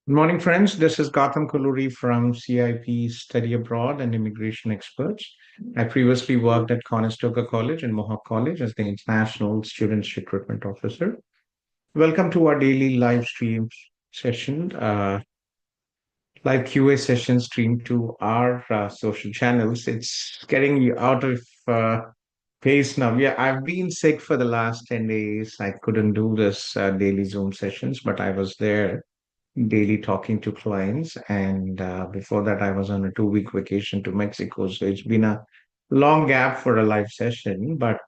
Good morning, friends. This is Gautham Kolluri from CIP Study Abroad and Immigration Experts. I previously worked at Conestoga College and Mohawk College as the International Students Recruitment Officer. Welcome to our daily live stream session, live QA session stream to our social channels. It's getting you out of pace now. Yeah, I've been sick for the last 10 days. I couldn't do this daily Zoom sessions, but I was there daily talking to clients. And before that, I was on a 2 week vacation to Mexico. So it's been a long gap for a live session, but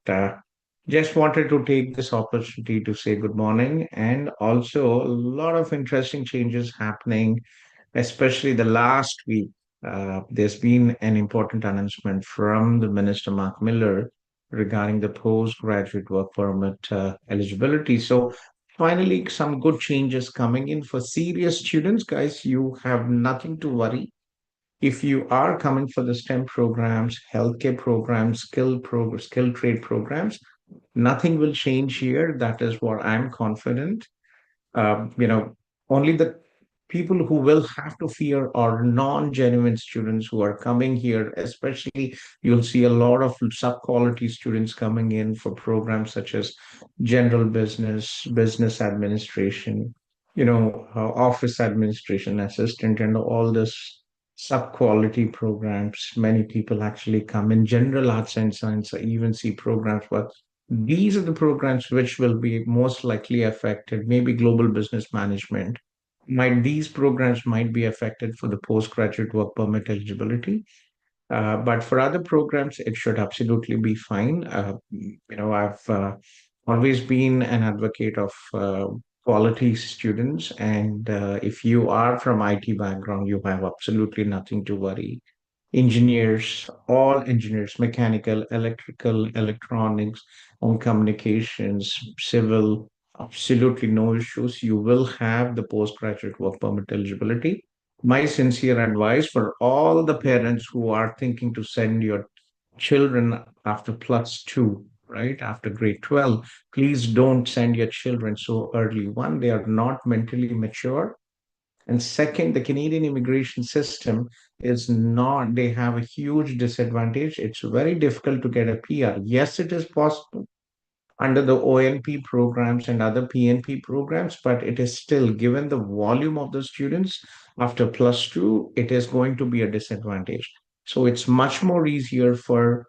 just wanted to take this opportunity to say good morning. And also, a lot of interesting changes happening, especially the last week. There's been an important announcement from the Minister Mark Miller regarding the postgraduate work permit eligibility. So finally, some good changes coming in for serious students. Guys, you have nothing to worry. If you are coming for the STEM programs, healthcare programs, skill trade programs, nothing will change here. That is what I'm confident. You know, only the people who will have to fear are non-genuine students who are coming here. Especially, you'll see a lot of sub-quality students coming in for programs such as general business, business administration, office administration assistant, and all this sub-quality programs. Many people actually come in general arts and science. I even see programs, but these are the programs which will be most likely affected. Maybe global business management. These programs might be affected for the postgraduate work permit eligibility, but for other programs, it should absolutely be fine. I've always been an advocate of quality students, and if you are from IT background, you have absolutely nothing to worry. Engineers, all engineers, mechanical, electrical, electronics, and communications, civil, absolutely no issues. You will have the postgraduate work permit eligibility. My sincere advice for all the parents who are thinking to send your children after plus two, right? After grade 12, please don't send your children so early. One, they are not mentally mature. And second, the Canadian immigration system is not, they have a huge disadvantage. It's very difficult to get a PR. Yes, it is possible under the ONP programs and other PNP programs, but it is still, given the volume of the students after plus two, it is going to be a disadvantage. So it's much more easier for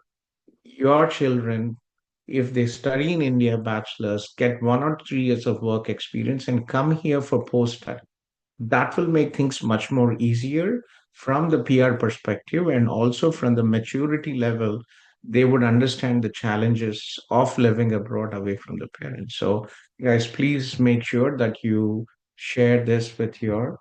your children if they study in India, bachelor's, get 1 or 3 years of work experience, and come here for post study. That will make things much more easier from the PR perspective, and also from the maturity level. They would understand the challenges of living abroad away from the parents. So, guys, please make sure that you share this with your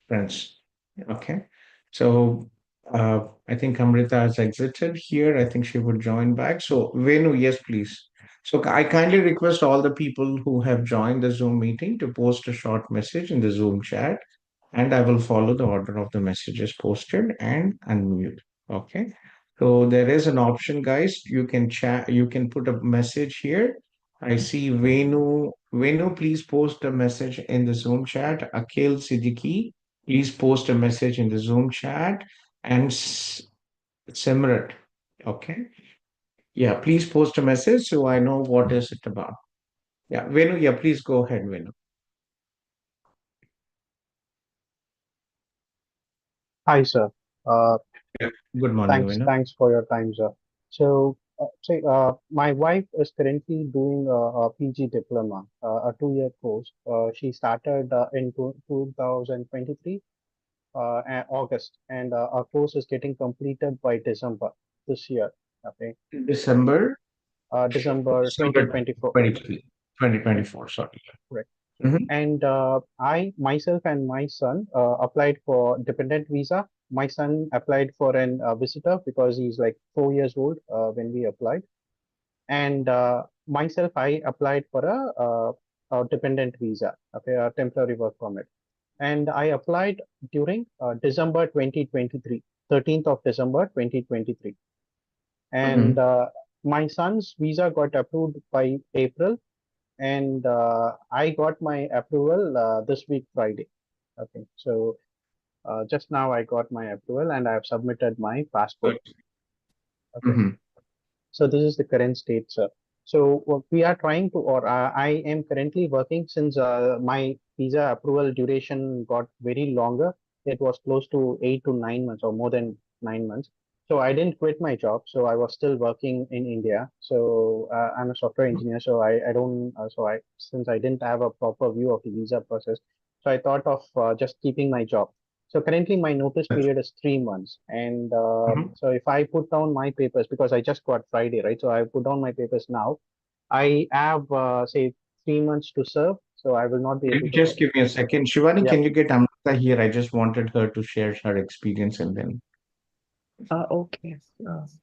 friends. Okay. So, I think Amrita has exited here. I think she would join back. So, Venu, yes, please. So, I kindly request all the people who have joined the Zoom meeting to post a short message in the Zoom chat, and I will follow the order of the messages posted and unmute. Okay. So, there is an option, guys. You can chat, you can put a message here. I see Venu. Venu, please post a message in the Zoom chat. Akhil Siddiqui, please post a message in the Zoom chat. And Simrat, okay? Yeah, please post a message so I know what is it about. Yeah, Venu, yeah, please go ahead, Venu. Hi, sir. Uh, Yeah. Good morning, thanks, Venu. thanks for your time, sir. My wife is currently doing a PG diploma, a 2-year course. She started in 2023, August, and our course is getting completed by December this year. Okay, December, December December 2024. 23, 2024, sorry. Correct. Mhm. And I myself and my son applied for dependent visa. My son applied for an visitor because he's like 4 years old when we applied. And myself, I applied for a dependent visa, okay, a temporary work permit. And I applied during December 2023, 13th of December 2023. And Mhm. my son's visa got approved by April, and I got my approval this week Friday. Okay. So just now I got my approval and I have submitted my passport. Good. Okay. Hmm. So this is the current state, sir. So what we are trying to, or I am currently working since my visa approval duration got very longer. It was close to 8 to 9 months or more than 9 months. So I didn't quit my job. So I was still working in India. So I'm a software engineer. So I don't, so I, since I didn't have a proper view of the visa process, so I thought of just keeping my job. So currently my notice period is 3 months. And Hmm. so if I put down my papers, because I just got Friday, right? So I put down my papers now. I have, say, 3 months to serve. So I will not be able to Just work. give me a second. Shivani, Yeah. can you get Amrita here? I just wanted her to share her experience and then. Okay.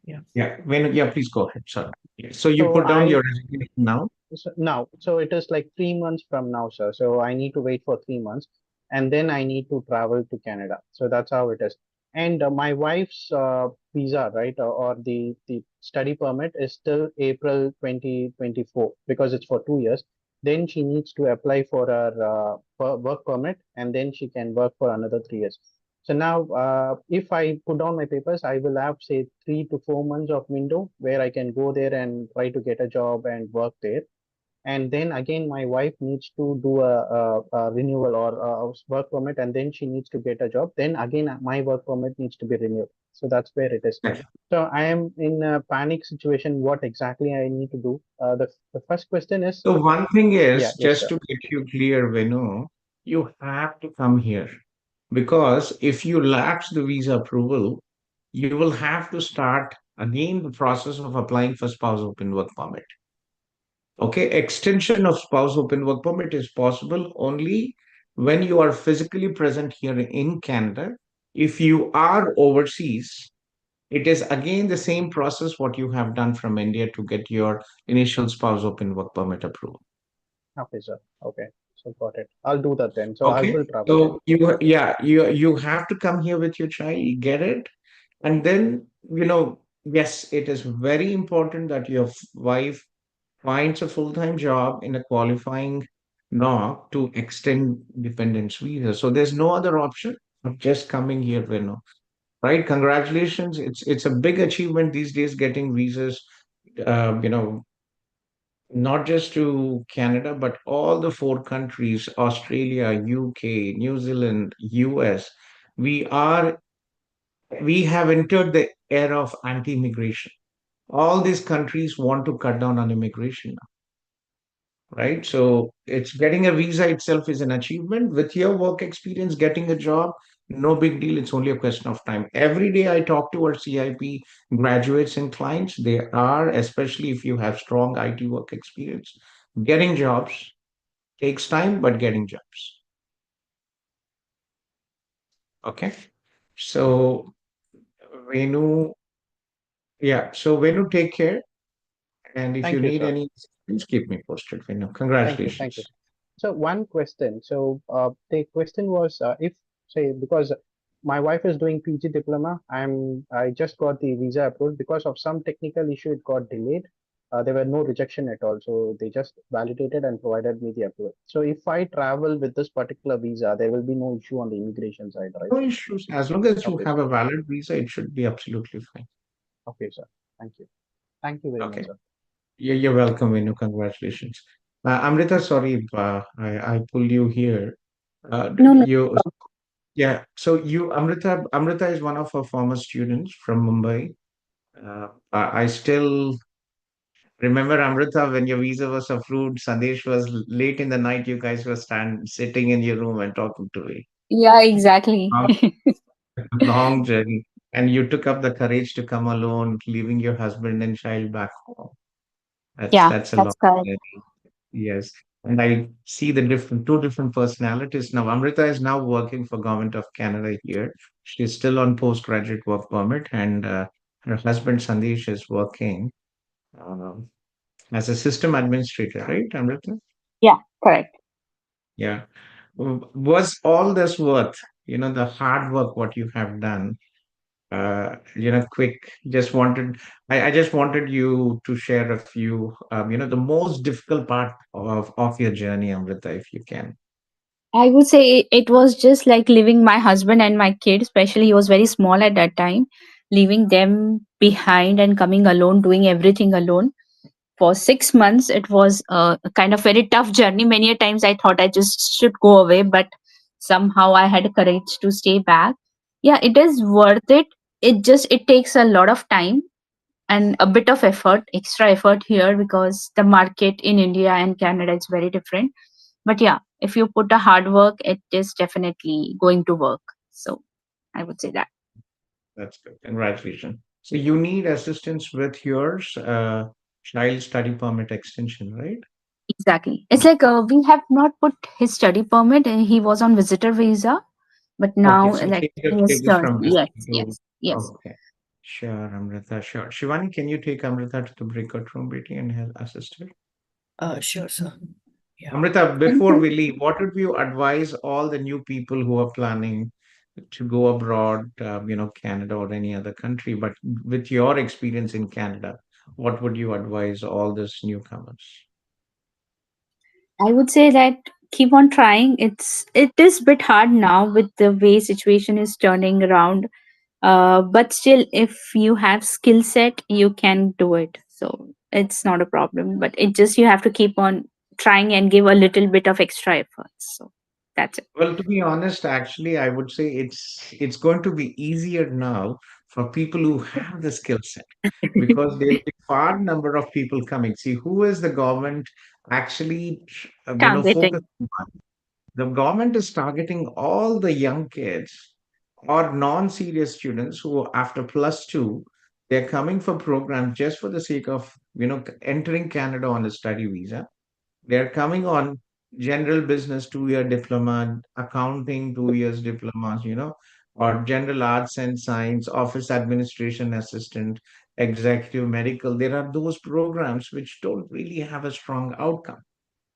Yeah. Yeah, when, yeah, please go ahead. Sorry. Yeah. So you So put down I your resignation now? So now, so it is like 3 months from now, sir. So I need to wait for 3 months, and then I need to travel to Canada. So that's how it is. And my wife's visa, right, or the study permit is still April 2024 because it's for 2 years. Then she needs to apply for her work permit, and then she can work for another 3 years. So now, if I put down my papers, I will have say 3 to 4 months of window where I can go there and try to get a job and work there, and then again my wife needs to do a renewal or a work permit, and then she needs to get a job, then again my work permit needs to be renewed. So that's where it is. Yes. So I am in a panic situation, what exactly I need to do. The first question is, So one thing yeah, is, yes just sir. to get you clear, Venu, you have to come here because if you lapse the visa approval, you will have to start again the process of applying for spouse open work permit. Okay, extension of spouse open work permit is possible only when you are physically present here in Canada. If you are overseas, it is again the same process what you have done from India to get your initial spouse open work permit approval. Okay sir. Okay, so got it, I'll do that then. So I Okay, will travel then. so you have to come here with your child, you get it, and then yes, it is very important that your wife finds a full-time job in a qualifying knock to extend dependence visa. So there's no other option of just coming here, right? Congratulations. It's a big achievement these days getting visas, uh, you know, not just to Canada, but all the four countries, Australia, UK, New Zealand, US. We are we have entered the era of anti-immigration. All these countries want to cut down on immigration, right? So it's getting a visa itself is an achievement. With your work experience, getting a job, no big deal. It's only a question of time. Every day I talk to our CIP graduates and clients, they are, especially if you have strong IT work experience, getting jobs takes time, but getting jobs. Okay. So Venu, yeah. So Venu, take care. And if you Thank you need sir. any, please keep me posted, Venu. Thank you. Thank you. Congratulations. So one question. So the question was, if say because my wife is doing PG diploma, I just got the visa approved because of some technical issue. It got delayed. There were no rejection at all, so they just validated and provided me the approval. So if I travel with this particular visa, there will be no issue on the immigration side, right? No issues. As long as you Okay, have sir. a valid visa, it should be absolutely fine. Okay, sir. Thank you. Thank you very much, Okay. sir. You're welcome, Venu. Congratulations. Amrita, sorry, I pulled you here. No, no. You, yeah. So Amrita is one of our former students from Mumbai. I still remember Amrita when your visa was approved. Sandesh was late in the night. You guys were sitting in your room and talking to me. Yeah, exactly. Long, long journey, and you took up the courage to come alone, leaving your husband and child back home. Yeah, That's a long that's correct. journey. Yes. And I see the two different personalities now. Amrita is now working for Government of Canada here. She's still on postgraduate work permit, and her husband Sandesh is working um, as a system administrator, right, Amrita? Yeah, correct. Yeah. Was all this worth, the hard work what you have done? Quick, I just wanted you to share a few, the most difficult part of your journey, Amrita, if you can. I would say it was just like leaving my husband and my kid, especially he was very small at that time, leaving them behind and coming alone, doing everything alone. For 6 months, it was a kind of very tough journey. Many a times I thought I just should go away, but somehow I had courage to stay back. Yeah, it is worth it. It takes a lot of time and a bit of effort, extra effort here because the market in India and Canada is very different. But yeah, if you put a hard work, it is definitely going to work. So I would say that. That's good. Congratulations. So you need assistance with yours, child study permit extension, right? Exactly. It's like we have not put his study permit. He was on visitor visa, but Okay, now so like change your in his status turn. from Yes, visitor to. yes, yes. Okay. Sure, Amrita. Sure. Shivani, can you take Amrita to the breakout room, Betty, and help assist her? Sure, sir. Yeah. Amrita, Thank before you. we leave, what would you advise all the new people who are planning to go abroad, Canada or any other country, but with your experience in Canada, what would you advise all these newcomers? I would say that keep on trying. It is a bit hard now with the way situation is turning around. But still, if you have skill set, you can do it. So it's not a problem. But it just you have to keep on trying and give a little bit of extra effort. So that's it. Well, to be honest, actually, I would say it's going to be easier now for people who have the skill set because there'll be far number of people coming. See, who is the government actually, Targeting. focusing on? The government is targeting all the young kids or non-serious students who, after plus two, they're coming for programs just for the sake of, entering Canada on a study visa. They're coming on general business 2 year diploma, accounting 2 years diplomas, or general arts and science, office administration assistant, executive medical. There are those programs which don't really have a strong outcome.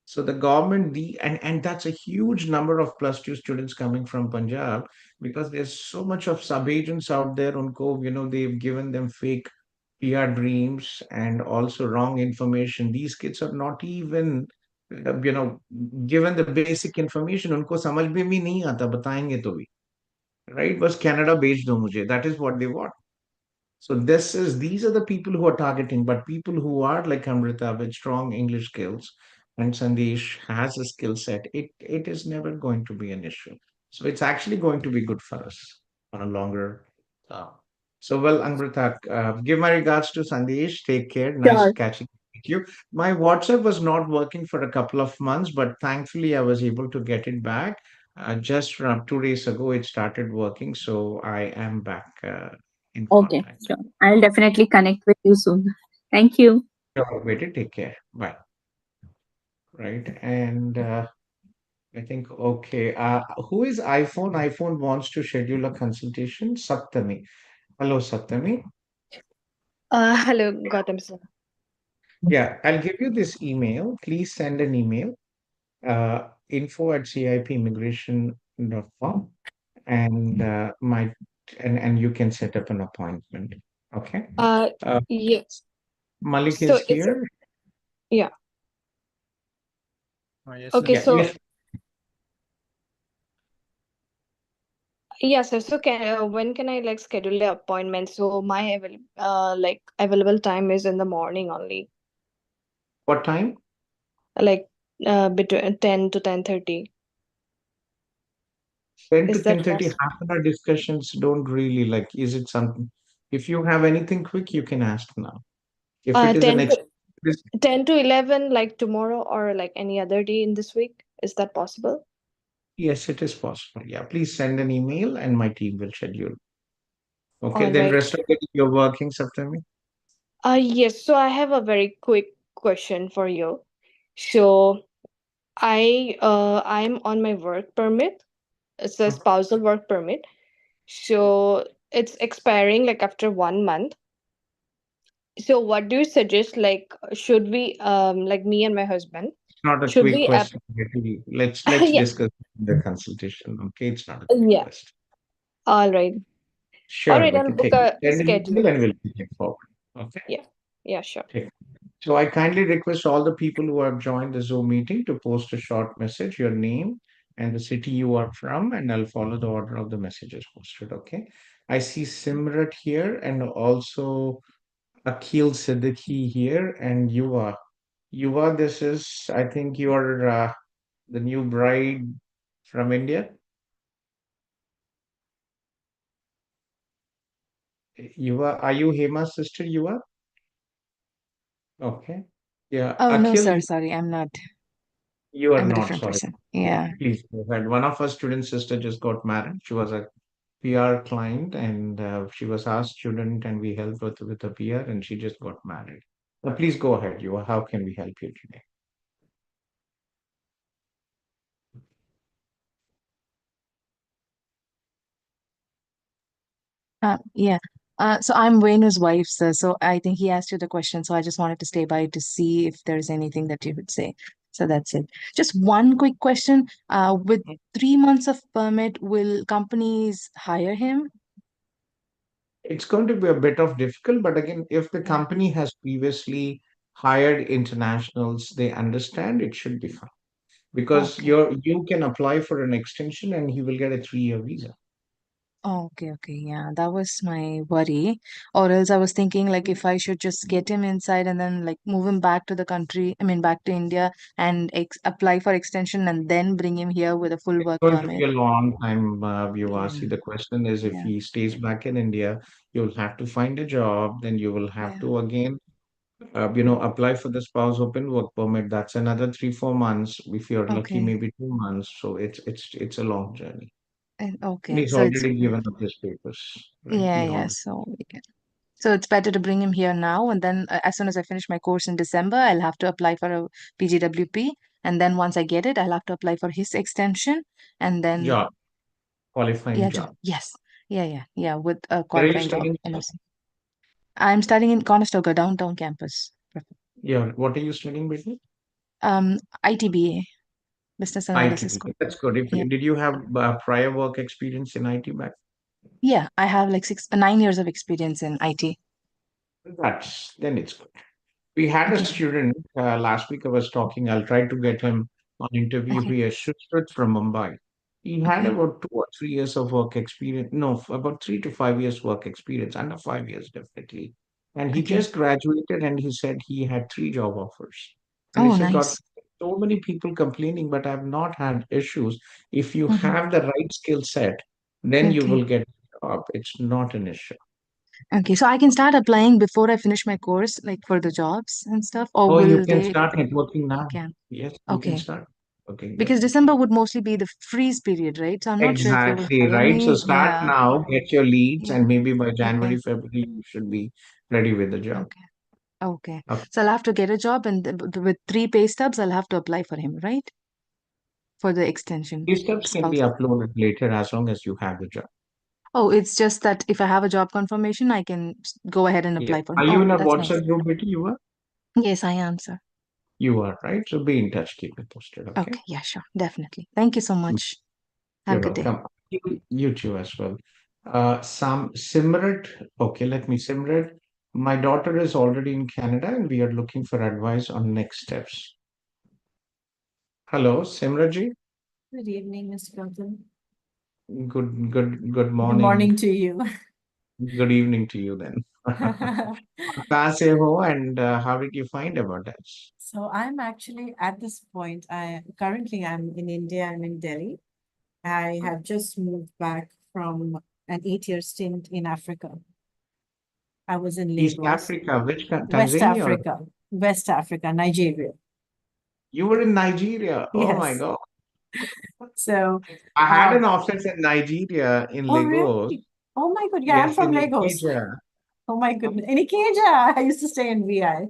So the government, and that's a huge number of plus two students coming from Punjab because there's so much of sub-agents out there. Unko, they've given them fake PR dreams and also wrong information. These kids are not even, given the basic information. उनको समझ में भी नहीं आता बताएंगे तो भी, right? बस Canada भेज दो मुझे. That is what they want. So these are the people who are targeting, but people who are like Amrita with strong English skills and Sandesh has a skill set, it is never going to be an issue. So it's actually going to be good for us on a longer term. So well, Amrita, give my regards to Sandesh. Take care. Nice Sure. catching with you. My WhatsApp was not working for a couple of months, but thankfully I was able to get it back. Just from 2 days ago, it started working, so I am back in Okay. contact. Sure. I'll definitely connect with you soon. Thank you. Sure, Vedi, take care. Bye. Right. And I think, okay. Who is iPhone? iPhone wants to schedule a consultation. Saptami. Hello, Saptami. Hello, Gautham sir. Yeah, I'll give you this email. Please send an email, info@cipimmigration.com, and and you can set up an appointment. Okay. Uh, Uh, yeah. Malik So is is it? here. Yeah. Yes, sir. Okay. Yeah, So yes. yeah, sir. So when can I like schedule the appointment? So my available time is in the morning only, What time? like between 10 to 10:30. 10 to Is that 10:30 possible? half an hour discussions don't really like, is it something? If you have anything quick, you can ask now. If it is an 10 ex to this 10 to 11, like tomorrow or like any other day in this week. Is that possible? yes, it is possible. Yeah, please send an email and my team will schedule. Okay, All then right. rest of it you're working, Saptami. Yes. So I have a very quick question for you. So I'm on my work permit. It's a Mhm. spousal work permit. So it's expiring like after 1 month. So what do you suggest? Like, should we like me and my husband, It's not a should quick we question. Let's yeah, discuss the consultation. Okay, it's not a quick yeah. question. All right. All Sure, right, but I'll book take a send an email schedule. and we'll take it forward. Okay. Yeah. Yeah, sure. Take. So I kindly request all the people who have joined the Zoom meeting to post a short message, your name, and the city you are from, and I'll follow the order of the messages posted. Okay. I see Simrat here and also Akhil Siddiqui here and Yuva. Yuva, this is, I think you're the new bride from India. Yuva, are you Hema's sister, Yuva? Okay. Yeah. Oh, no, Akhil, sir. Sorry, I'm not. you are I'm a not, different sorry. person. Yeah, Yeah. please go ahead. One of our student sister just got married. She was a PR client and she was our student and we helped with the PR and she just got married. Now, please go ahead. You, how can we help you today? Yeah. So I'm Venu's wife, sir. So I think he asked you the question. So I just wanted to stay by to see if there's anything that you would say. So that's it. Just one quick question. With 3 months of permit, will companies hire him? It's going to be a bit of difficult, but again, if the Yeah. company has previously hired internationals, they understand it should be fine because Okay. you can apply for an extension and he will get a 3-year visa. Okay, okay. Yeah, that was my worry. Or else I was thinking like if I should just get him inside and then like move him back to the country, I mean back to India and ex apply for extension and then bring him here with a full It's work going to be permit. a long time, Yeah, Vyuvasi. The question is if yeah, he stays back in India, you'll have to find a job, then you will have yeah. to again, apply for the spouse open work permit. That's another 3-4 months. If you're lucky, Okay. maybe 2 months. So it's a long journey. And Okay. he's So it's already given up his papers, right? yeah, He yeah. already. So it's better to bring him here now and then as soon as I finish my course in December, I'll have to apply for a PGWP and then once I get it, I'll have to apply for his extension and then Job, qualifying yeah, job. yes. Yeah, with a Where are you qualifying job, studying? NOC. I'm studying in Conestoga downtown campus. Yeah, what are you studying, Brittany? Um, ITBA, Business Analysis IT. School. That's good. Yeah. Did you have prior work experience in IT back? Yeah, I have like 9 years of experience in IT. Then it's good. We had a Okay. student last week. I was talking. I'll try to get him on interview Okay. here. Shushrat from Mumbai. He had Okay. about 2 or 3 years of work experience. No, about 3 to 5 years work experience. Under 5 years, definitely. And he Okay. just graduated, and he said he had 3 job offers. And he Oh, said, "Got nice. so many people complaining, but I've not had issues. If you Hmm. have the right skill set, then you Okay. will get a job. It's not an issue." Okay. So I can start applying before I finish my course, like for the jobs and stuff, or Oh, you will can they? start networking I now. can. Yes, you can Okay. start working Because definitely. December would mostly be the freeze period, right? So I'm not sure if they will Exactly, hire right? So me. start Yeah. now, get your leads, Yeah. and maybe by Okay. January, February, you should be ready with the job. Okay. Okay. Okay. So I'll have to get a job and with 3 pay stubs, I'll have to apply for him, right? For the extension These steps can be spouse. uploaded later as long as you have the job. Oh, it's just that if I have a job confirmation, I can go ahead and Yeah. apply for him. Are you Oh, in a that's nice. WhatsApp group, Betty? You are? Yes, I am, sir. You are, right? So be in touch, keep it posted, okay? Okay, yeah, sure, definitely. Thank you so Mm. much. Have a You're good day. welcome. You too as well. Simrat, okay, let me Simrat. My daughter is already in Canada and we are looking for advice on next steps. Hello, Simraji. Good evening, Mr. Gautham. Good Good morning. morning to you. Good evening to you then. कहाँ से हो and how did you find about us? So I'm actually at this point, I'm in India, I'm in Delhi. I have just moved back from an 8-year stint in Africa. I was in East Lagos, Africa, which Tanzania or West Africa, Nigeria. you were in Nigeria? Oh my Yes. God. So, I had an um, office in Nigeria in oh Lagos. really? Oh my God, yeah, I'm Yes, from in Lagos. Ikeja. Oh my goodness. In Ikeja, I used to stay in VI.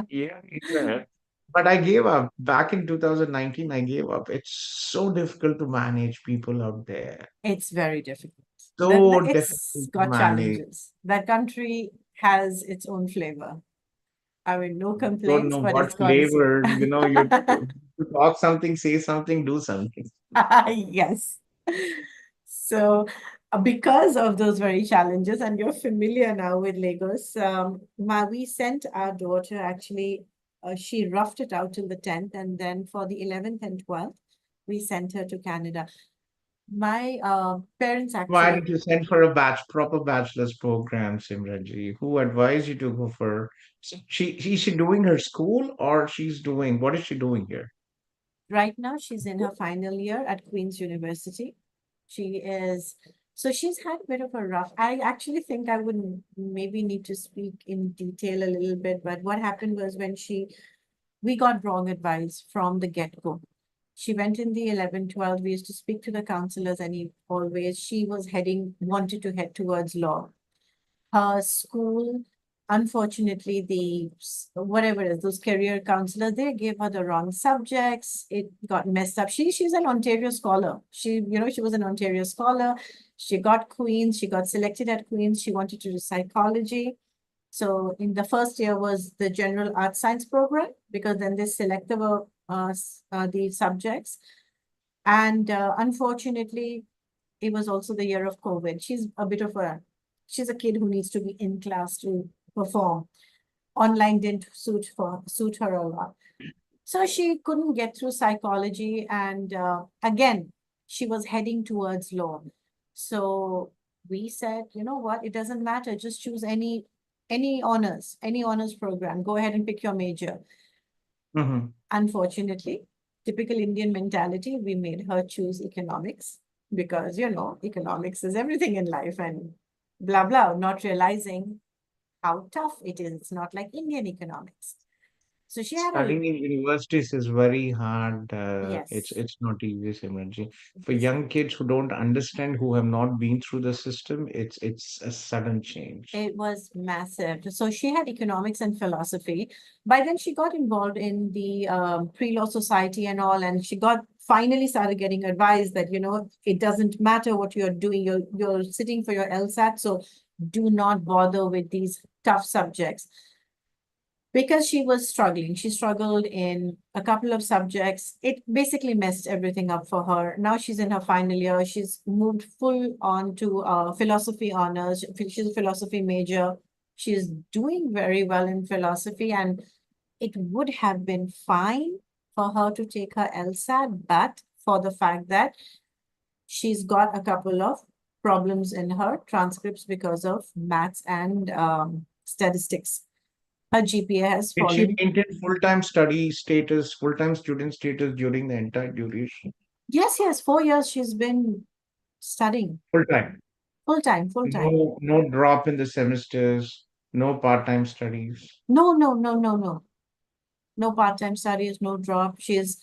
Yeah, Ikeja. But I gave up. Back in 2019, I gave up. It's so difficult to manage people out there. It's very difficult. So It's difficult to got manage. challenges. That country has its own flavor. I mean, no Don't complaints, know but what it's got its own. flavor, you talk something, say something, do something. Yes. So, because of those very challenges, and you're familiar now with Lagos, we sent our daughter actually, she roughed it out till the 10th, and then for the 11th and 12th, we sent her to Canada. My parents Why actually, did you send for a proper bachelor's program, Simranji? Who advised you to go for? Is she doing her school or she's doing what is she doing here? right now, she's in her final year at Queen's University. She is, so she's had a bit of a rough. I actually think I would maybe need to speak in detail a little bit, but what happened was when we got wrong advice from the get-go. She went in the 11, 12. We used to speak to the counselors, and she was wanted to head towards law. Her school, unfortunately, whatever it is, those career counselors, they gave her the wrong subjects. It got messed up. She's an Ontario scholar. She was an Ontario scholar. She got Queen's. She got selected at Queen's. She wanted to do psychology. So in the first year was the general arts science program, because then they select the subjects. And unfortunately, it was also the year of COVID. She's a kid who needs to be in class to perform. Online didn't suit her a lot. So she couldn't get through psychology. And again, she was heading towards law. So we said, you know what, it doesn't matter. Just choose any honors program. Go ahead and pick your major. Mhm. Unfortunately, typical Indian mentality, we made her choose economics because, economics is everything in life and blah, blah, not realizing how tough it is. It's not like Indian economics. So she had Studying in universities is very hard. It's yes, it's not easy, Simranji. For young kids who don't understand, who have not been through the system, it's a sudden change. it was massive. So she had economics and philosophy. By then, she got involved in the pre-law society and all, and she finally started getting advice that it doesn't matter what you're doing. You're sitting for your LSAT, so do not bother with these tough subjects. Because she was struggling, she struggled in a couple of subjects. It basically messed everything up for her. Now she's in her final year. She's moved full on to philosophy honors. She's a philosophy major. She's doing very well in philosophy, and it would have been fine for her to take her LSAT, but for the fact that she's got a couple of problems in her transcripts because of maths and statistics. Her GPA has Did she fallen. maintain full-time study status, full-time student status during the entire duration? Yes, 4 years she's been studying Full-time. full time, full time. No drop in the semesters, no part-time studies. No, no, no, no, no. No part-time studies, no drop. She's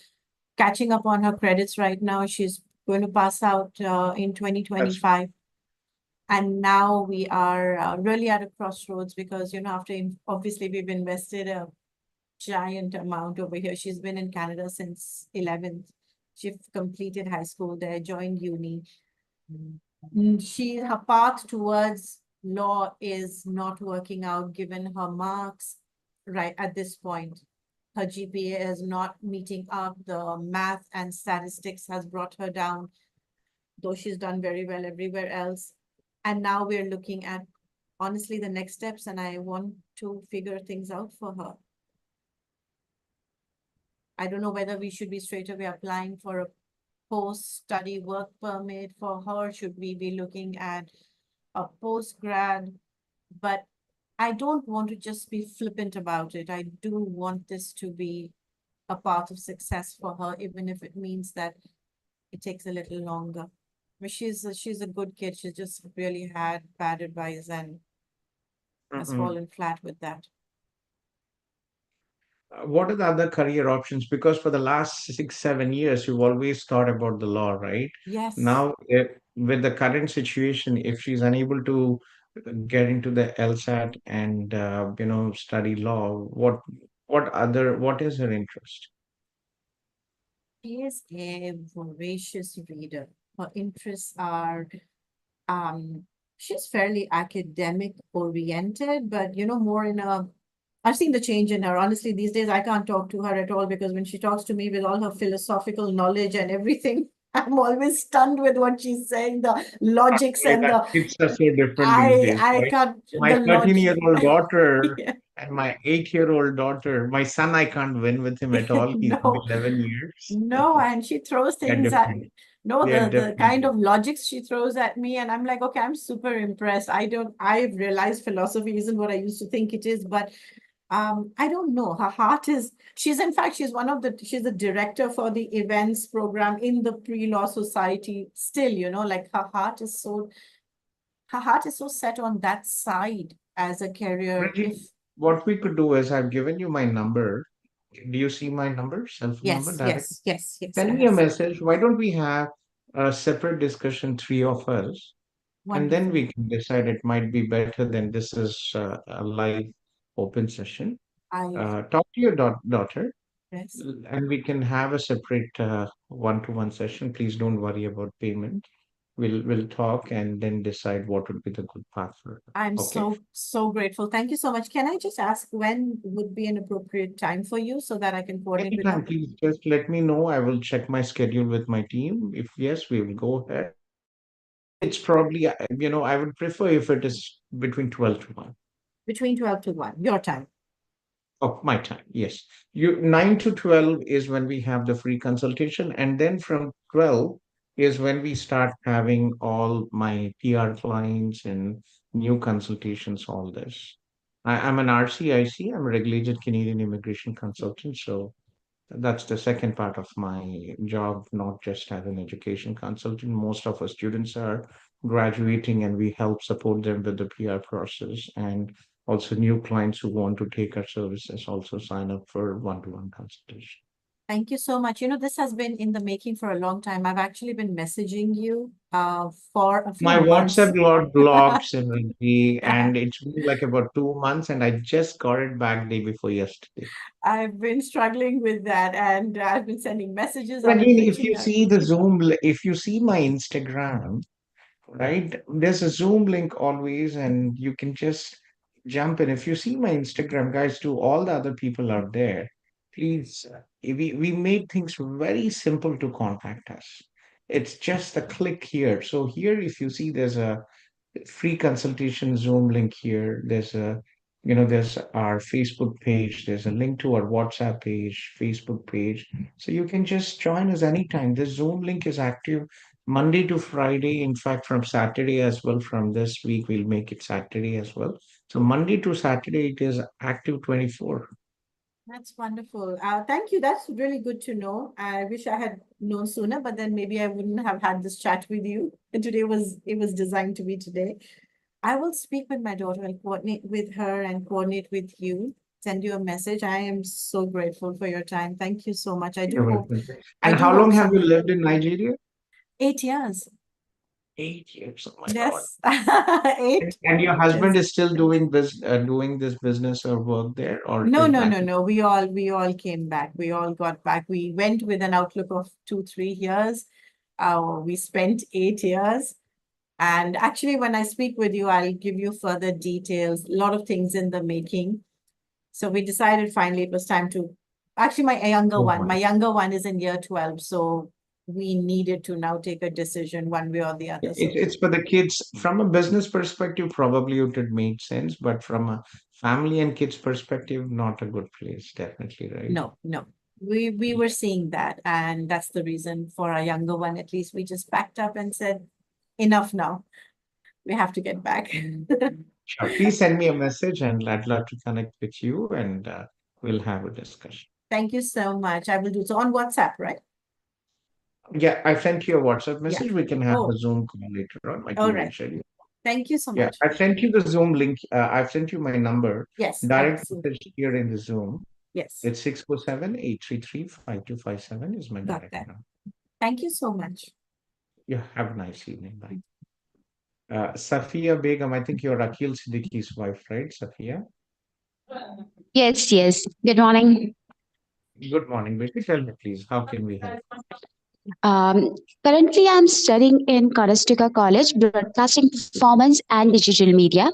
catching up on her credits right now. She's going to pass out in That's 2025. And now we are really at a crossroads because, obviously we've invested a giant amount over here. She's been in Canada since 11th. She completed high school there, joined uni. Her path towards law is not working out given her marks right at this point. Her GPA is not meeting up. The math and statistics has brought her down, though she's done very well everywhere else. And now we're looking at honestly the next steps, and I want to figure things out for her. I don't know whether we should be straight away applying for a post-study work permit for her. Should we be looking at a postgrad? But I don't want to just be flippant about it. I do want this to be a part of success for her, even if it means that it takes a little longer. But she's a good kid. She's just really had bad advice and has Mhm. fallen flat with that. What are the other career options? Because for the last 6, 7 years, you've always thought about the law, right? Yes. Now, with the current situation, if she's unable to get into the LSAT and study law, what is her interest? She is a voracious reader. Her interests are she's fairly academic oriented, but more in a I've seen the change in her. Honestly, these days I can't talk to her at all because when she talks to me with all her philosophical knowledge and everything, I'm always stunned with what she's saying, the logics Like and that, the kids are so different these I days, I right? can't My the logic. 13-year-old daughter, Yeah. And my 8-year-old daughter, my son, I can't win with him at all. He's No, 11 years. no, and she throws They're things at different. no, They're the kind different. of logics she throws at me, and I'm like, okay, I'm super impressed. I've realized philosophy isn't what I used to think it is, but I don't know. Her heart is, in fact, she's the director for the events program in the pre-law society still, like her heart is so set on that side as a career. Reggie, what we could do is I've given you my number. Do you see my number, cell phone number Yes, directly? yes, Send I me a have. message. Why don't we have a separate discussion, three of us, and then Wonderful. we can decide it might be better than this is a live open session. I, Talk to your daughter, yes. and we can have a separate one-to-one session. Please don't worry about payment. We'll talk and then decide what would be the good path for her. I'm Okay. so grateful. Thank you so much. Can I just ask when would be an appropriate time for you so that I can coordinate with her? Anytime, please just let me know. I will check my schedule with my team. If yes, we will go ahead. It's probably, I would prefer if it is between 12 to 1 Between 12 to 1, your time. of my time. Yes. 9 to 12 is when we have the free consultation. And then from 12 is when we start having all my PR clients and new consultations, all this. I'm an RCIC, I'm a regulated Canadian immigration consultant. So that's the second part of my job, not just as an education consultant. Most of our students are graduating and we help support them with the PR process. And also new clients who want to take our services also sign up for one-to-one consultation. Thank you so much. This has been in the making for a long time. I've actually been messaging you for a few My months. WhatsApp got blocked, Simranji, and it's been like about 2 months, and I just got it back day before yesterday. I've been struggling with that, and I've been sending messages. But I've been again, if reaching you out. see the if you see my Instagram, right? There's a Zoom link always, and you can just jump in. If you see my Instagram, guys, to all the other people out there, please, we made things very simple to contact us. It's just a click here. So here, if you see, there's a free consultation Zoom link here. There's our Facebook page. There's a link to our WhatsApp page, Facebook page. So you can just join us anytime. The Zoom link is active Monday to Friday. In fact, from Saturday as well. From this week, we'll make it Saturday as well. So Monday to Saturday, it is active 24. That's wonderful. Thank you. That's really good to know. I wish I had known sooner, but then maybe I wouldn't have had this chat with you. And it was designed to be today. I will speak with my daughter and coordinate with her and coordinate with you. Send you a message. I am so grateful for your time. Thank you so much. You're welcome. I And do how hope long have you something. lived in Nigeria? 8 years. 8 years. Oh my God. Yes. 8. And your husband Yes. is still doing this business or work there, or No, is no, back? no, no. We all came back. We all got back. We went with an outlook of 2, 3 years. We spent 8 years. And actually, when I speak with you, I'll give you further details, a lot of things in the making. So we decided finally it was time to, actually my younger one is in year 12. So we needed to now take a decision one way or the other. So It's for the kids. From a business perspective, probably it would make sense, but from a family and kids perspective, not a good place, definitely, right? no, no. We were seeing that, and that's the reason for our younger one, at least we just packed up and said, enough now. We have to get back. Sure. Please send me a message, and I'd love to connect with you, and we'll have a discussion. Thank you so much. I will do so on WhatsApp, right? Yeah, I sent you a WhatsApp Yeah. message. We can have Oh, a Zoom call later on. My all team will right. share you. Thank you so Yeah, much. I've sent you the Zoom link. I've sent you my number. Yes, I can Direct see. message here in the Zoom. Yes, It's 647-833-5257 is my got direct that. number. Thank you so much. Yeah, have a nice evening. Bye. Safia Begum, I think you're Akil Siddiqui's wife, right, Safia? Yes, yes. Good morning. Good morning, Betty. Tell me, please, how can we help? Um, Currently, I'm studying in Conestoga College, Broadcasting Performance and Digital Media.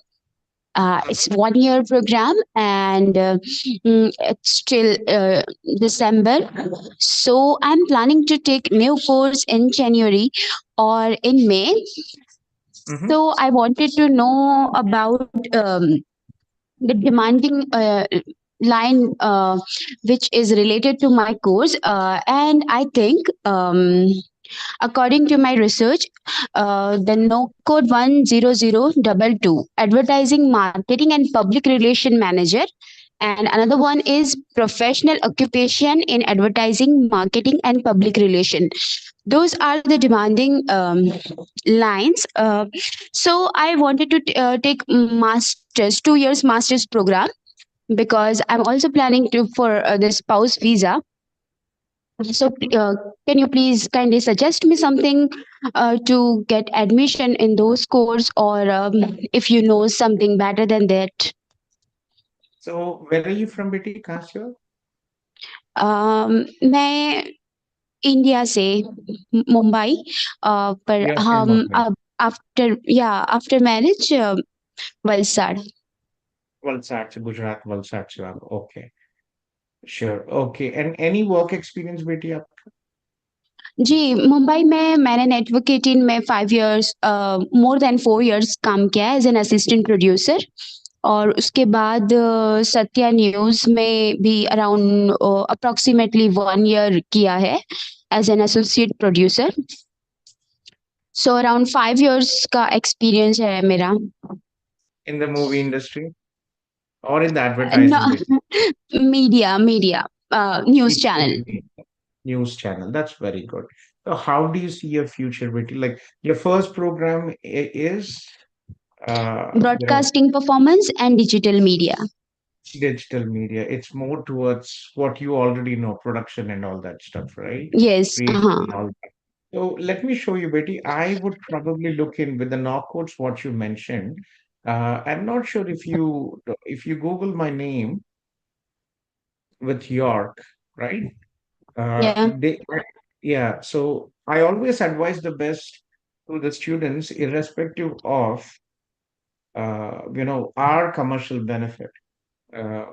It's 1 year program and it's till December. So I'm planning to take new course in January or in May. Mhm. So I wanted to know about the demanding line which is related to my course, and I think according to my research, the no code 10022 advertising marketing and public relation manager, and another one is professional occupation in advertising marketing and public relation. Those are the demanding lines. So I wanted to take masters 2 years masters program, because I'm also planning to for the spouse visa. So can you please kindly suggest me something to get admission in those course, or if you know something better than that? So where are you from, Betty? Kasio? मैं India से मुंबई, पर You're from हम Mumbai. अब after marriage Valsad. Valsad, से Gujarat, Valsad से आप. Okay, sure. Okay, and any work experience, Betty? आप? जी, मुंबई में मैंने नेटवर्क 18 में 5 years, मोर देन 4 years काम किया है एज एन असिस्टेंट प्रोड्यूसर. और उसके बाद सत्या न्यूज में भी अराउंड अप्रोक्सीमेटली 1 year किया है as an associate producer. So around 5 years का एक्सपीरियंस है मेरा. In the movie industry or in the advertising business? Media news It's channel. in the news channel. That's very good. So how do you see your future, Betty? Like your first program is, you know, broadcasting performance and digital media. digital media. It's more towards what you already know, production and all that stuff, right? Yes. Creative हाँ. and all that. So let me show you, Betty. I would probably look in with the knockouts what you mentioned. I'm not sure if you Google my name with York, right? या. They yeah. So I always advise the best to the students, irrespective of our commercial benefit.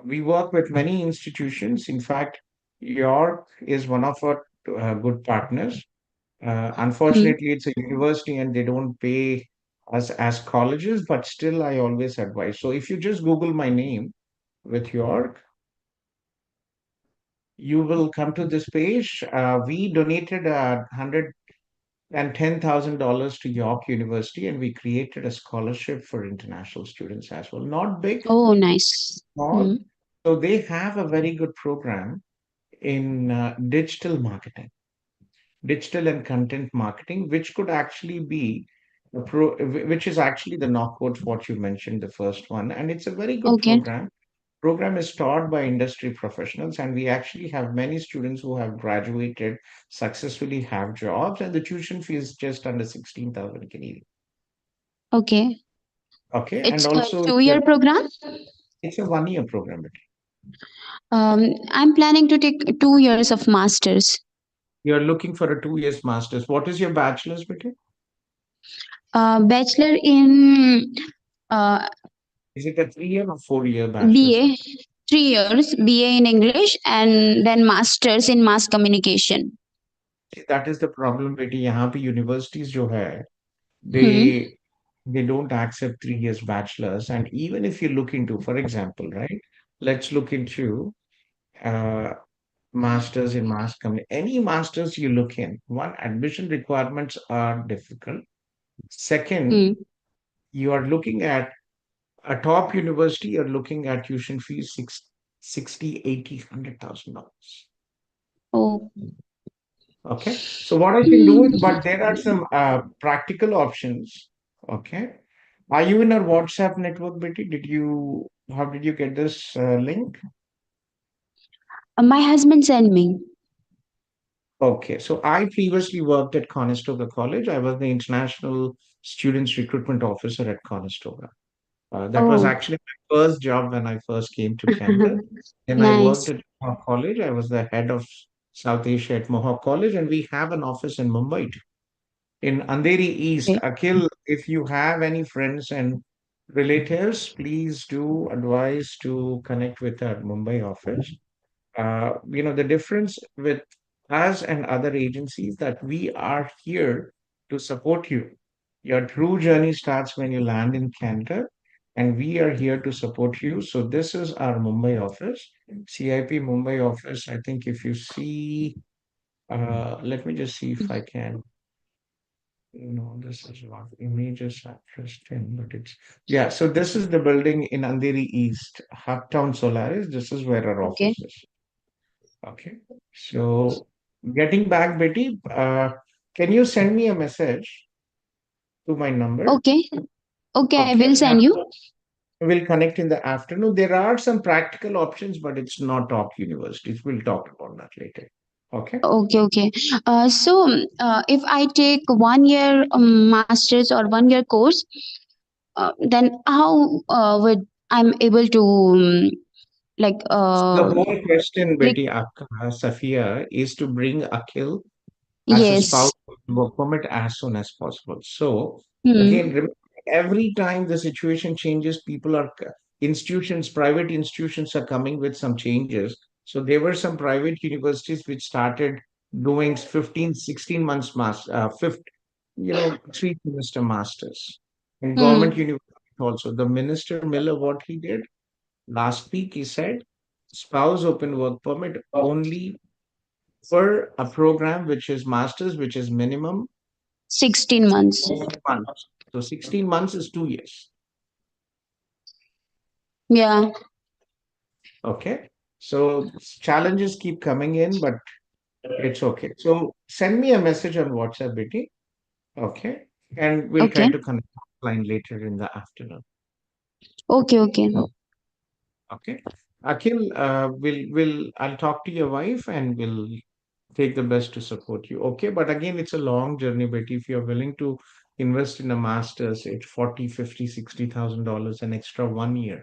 We work with many institutions. In fact, York is one of our good partners. Unfortunately, it's a university and they don't pay us as colleges, but still, I always advise. So if you just Google my name with York, you will come to this page. We donated $110,000 to York University, and we created a scholarship for international students as well. Not big, oh nice. small. So they have a very good program in digital and content marketing, which could actually be which is actually the knockout what you mentioned, the first one, and it's a very good okay. program. Program is taught by industry professionals, and we actually have many students who have graduated successfully, have jobs, and the tuition fee is just under 16,000 Canadian. Okay. Okay, and It's a also 2 year program. it's a 1 year program. I'm planning to take 2 years of masters. You're looking for a 2 years master's. What is your bachelor's, Betty? Bachelor in Is it a 3 year or 4 year bachelor's? BA, 3 years BA in English, and then masters in mass communication. See, that is the problem, Betty. यहाँ पे universities जो है, Hmm. they don't accept 3 years bachelor's. And even if you look into, for example, right, let's look into uh, masters in mass communication. Any masters you look in, one, admission requirements are difficult. Second, Hmm. you are looking at a top university, you're looking at tuition fees 60, 80, $100,000. Oh. Okay. So what I can do is, but there are some practical options. Okay. Are you in our WhatsApp network, Betty? How did you get this link? My husband sent me. Okay. So I previously worked at Conestoga College. I was the international students recruitment officer at Conestoga. That was Oh. actually my first job when I first came to Canada. Then I worked Nice. at Mohawk College. I was the head of South Asia at Mohawk College, and we have an office in Mumbai too. In Andheri East. Okay. Akhil, if you have any friends and relatives, please do advise to connect with our Mumbai office. The difference with us and other agencies that we are here to support you. Your true journey starts when you land in Canada, and we are here to support you. So this is our Mumbai office, CIP Mumbai office. I think if you see, let me just see if I can. No, this is not images I've just in, but it's yeah. So this is the building in Andheri East, Uptown Solaris. This is where our Okay. office is. Okay. So getting back, Betty, can you send me a message to my number? Okay. Okay, I Okay. will send you. We'll connect in the afternoon. There are some practical options, but it's not top universities. We'll talk about that later. Okay. Okay, okay. If I take 1 year master's or 1 year course, then how would I'm able to like The whole question, click? Betty Safia, is to bring Akhil as a spouse Yes. work permit as soon as possible. So Hmm. again, remember, every time the situation changes, people are institutions, private institutions are coming with some changes. So there were some private universities which started doing 15, 16 months fifth, 3 semester masters. And government Hmm. universities also. The minister Miller, what he did last week, he said spouse open work permit only for a program which is masters, which is minimum 16 months. 6 months. So 16 months is 2 years. Yeah. Okay. So challenges keep coming in, but it's okay. So send me a message on WhatsApp, Betty. Okay. And we'll try Okay. to connect offline later in the afternoon. Okay. Okay. Okay. Akhil, I'll talk to your wife and we'll take the best to support you. Okay. But again, it's a long journey, Betty. If you're willing to invest in a master's, it's 40, 50, $60,000 an extra 1 year.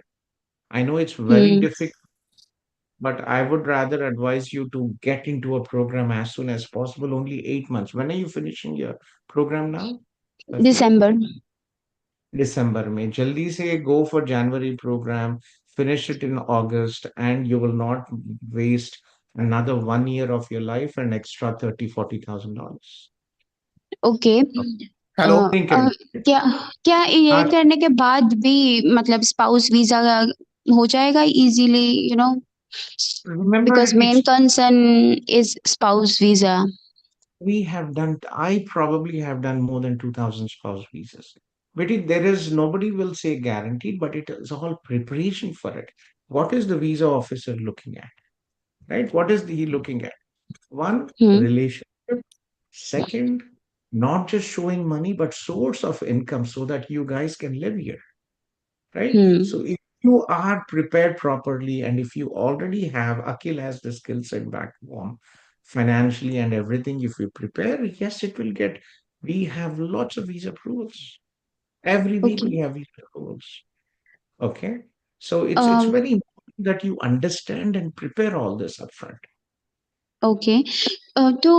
I know it's very Hmm. difficult, but I would rather advise you to get into a program as soon as possible, only 8 months. When are you finishing your program now, Safia? December. December, May. Jaldi se go for January program, finish it in August, and you will not waste another 1 year of your life and extra 30, $40,000. Okay hello क्या क्या ये करने के बाद भी मतलब spouse visa हो जाएगा easily Remember, because main it's concern is spouse visa we have done, I probably have done more than 2,000 spouse visas. But there is nobody will say guaranteed, but it is all preparation for it. What is the visa officer looking at? Right? What is he looking at? One, hmm relationship. Second, not just showing money, but source of income so that you guys can live here. Right? Hmm So if you are prepared properly and if you already have, Akhil has the skill set back home financially and everything, if you prepare, yes, it will get, we have lots of visa approvals. Every week okay we have visa approvals. Okay. So it's very important that you understand and prepare all this upfront. Okay तो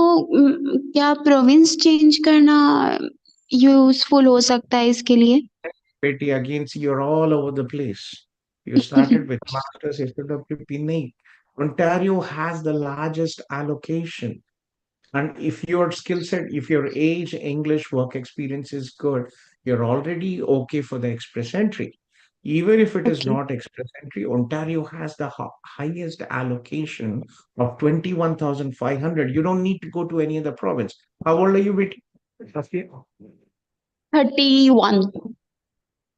क्या province change करना useful हो सकता है इसके लिए Betty, again, see, you're all over the place. You started with masters, SWP. Ontario has the largest allocation. And if your skill set, if your age, English work experience is good, you're already okay for the express entry. Even if it is okay not express entry, Ontario has the highest allocation of 21,500. You don't need to go to any other province. How old are you, Betty? Safia? 31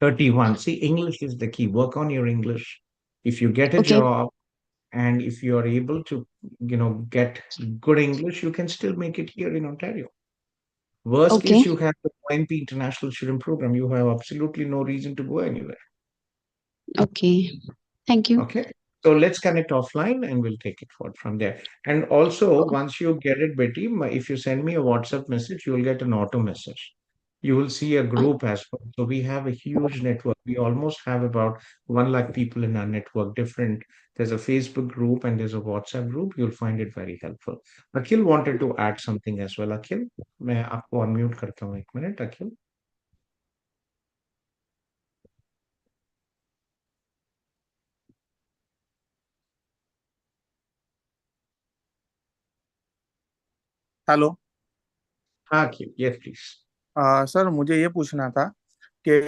31. See, English is the key. Work on your English. If you get a okay job and if you are able to, get good English, you can still make it here in Ontario. Worst okay case, you have the OMP International Student Program. You have absolutely no reason to go anywhere. Okay thank you Okay. So let's connect offline and we'll take it forward from there. And also, once you get it, Betty, if you send me a WhatsApp message, you will get an auto message. You will see a group as well. So we have a huge network. We almost have about 1 lakh people in our network. Different. There's a Facebook group and there's a WhatsApp group. You'll find it very helpful. Akhil wanted to add something as well. Akhil, मैं आपको unmute करता हूँ 1 minute. Akhil. Hello हाँ, Akhil. Yes, please. Sir मुझे ये पूछना था कि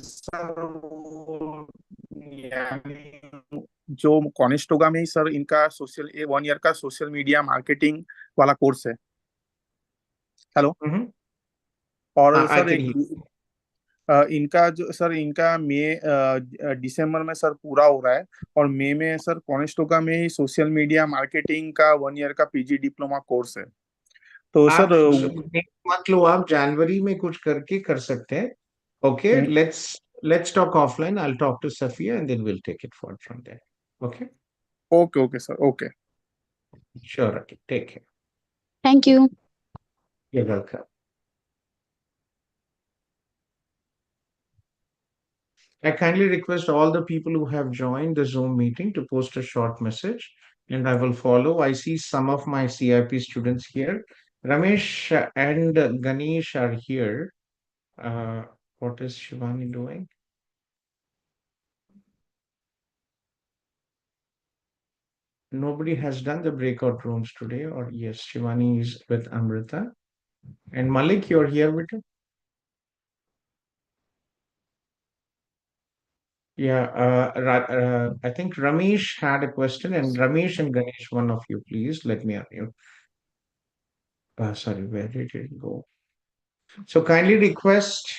सर यानी जो कॉनिस्टोगा में ही सर इनका सोशल 1 ईयर का सोशल मीडिया मार्केटिंग वाला कोर्स है। हेलो। Mm-hmm. और I सर can hear. इनका जो सर इनका दिसंबर में सर पूरा हो रहा है। और मई में सर कॉनिस्टोगा में ही सोशल मीडिया मार्केटिंग का 1 ईयर का पीजी डिप्लोमा कोर्स है। तो सर आप मत लो, आप जनवरी में कुछ करके कर सकते हैं। Okay, let's talk offline. I will talk to Safiya and then will take it for from there. Okay, okay okay sir okay. Sure, take care. Thank you. You're welcome. I kindly request all the people who have joined the Zoom meeting to post a short message and I will follow. I see some of my CIP students here. Ramesh and Ganesh are here. What is Shivani doing? Nobody has done the breakout rooms today, or yes, Shivani is with Amrita. And Malik, you're here with her? Yeah, I think Ramesh had a question, and Ramesh and Ganesh, one of you, please let me unmute. Sorry, where did it go? So kindly request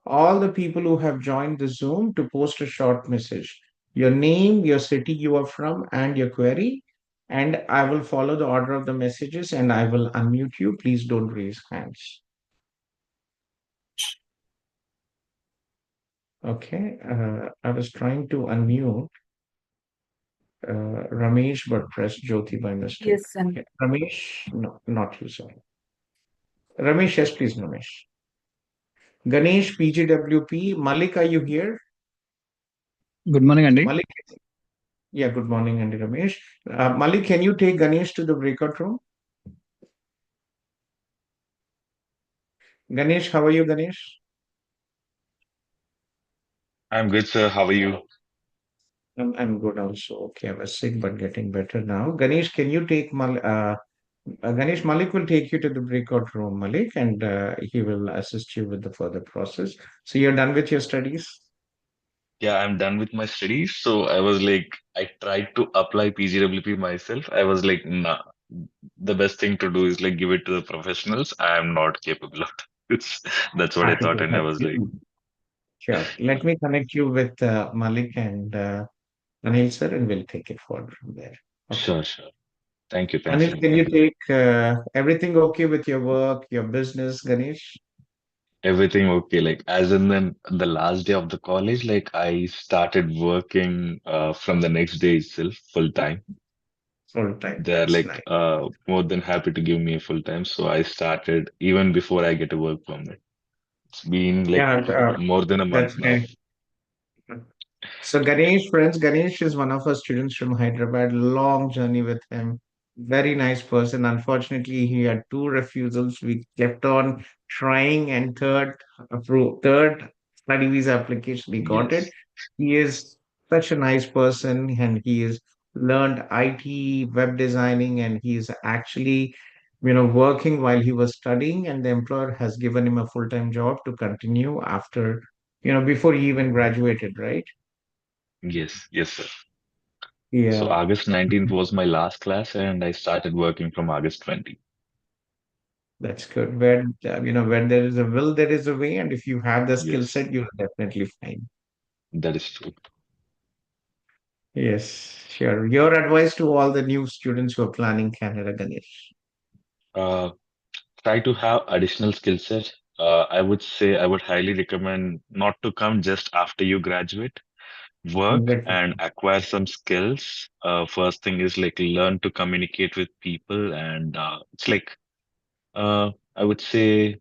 all the people who have joined the Zoom to post a short message. Your name, your city you are from, and your query. And I will follow the order of the messages and I will unmute you. Please don't raise hands. Okay. I was trying to unmute Ramesh, but pressed Jyoti by mistake. Yes, and Okay. Ramesh, no, not you, sorry. Ramesh, yes, please, Ramesh. Ganesh, PGWP. Malik, are you here? Good morning, Andy. Malik, yeah, good morning, Andy Ramesh. Malik, can you take Ganesh to the breakout room? Ganesh, how are you, Ganesh? I'm good, sir. How are you? I'm good also. Okay, I was sick, but getting better now. Ganesh, can you take Ganesh, Malik will take you to the breakout room, Malik, and he will assist you with the further process. So you're done with your studies? Yeah, I'm done with my studies. So I was like, I tried to apply PGWP myself. I was like, nah, the best thing to do is like give it to the professionals. I am not capable of this. That's what I Happy thought. to And I help was like, you. Sure. Let me connect you with Malik and Anil sir, and we'll take it forward from there. Okay. sure, sure. Thank you. Thanks, Anil, Andy. can you Thank you. take everything okay with your work, your business, Ganesh? Everything okay. Like, as in then the last day of the college, like I started working from the next day itself, full time. Full time. They're That's like nice. more than happy to give me a full time. So I started even before I get a work permit. It's been like Yeah, more than a month that's now. nice. So Ganesh, friends, Ganesh is one of our students from Hyderabad. Long journey with him. Very nice person. Unfortunately, he had two refusals. We kept on trying, and third study visa application, he got it. Yes. He is such a nice person, and he has learned IT, web designing, and he is actually, working while he was studying, and the employer has given him a full-time job to continue after, before he even graduated, right? Yes, yes, sir. So Yeah, August 19th was my last class, and I started working from August 20. that's good. When there is a will, there is a way, and if you have the skill Yes, set, you'll definitely find. that is true. Yes, sure. Your advice to all the new students who are planning Canada, Ganesh. Uh, Try to have additional skill set. I would say I would highly recommend not to come just after you graduate. Work Exactly. and acquire some skills. First thing is like learn to communicate with people, and it's like I would say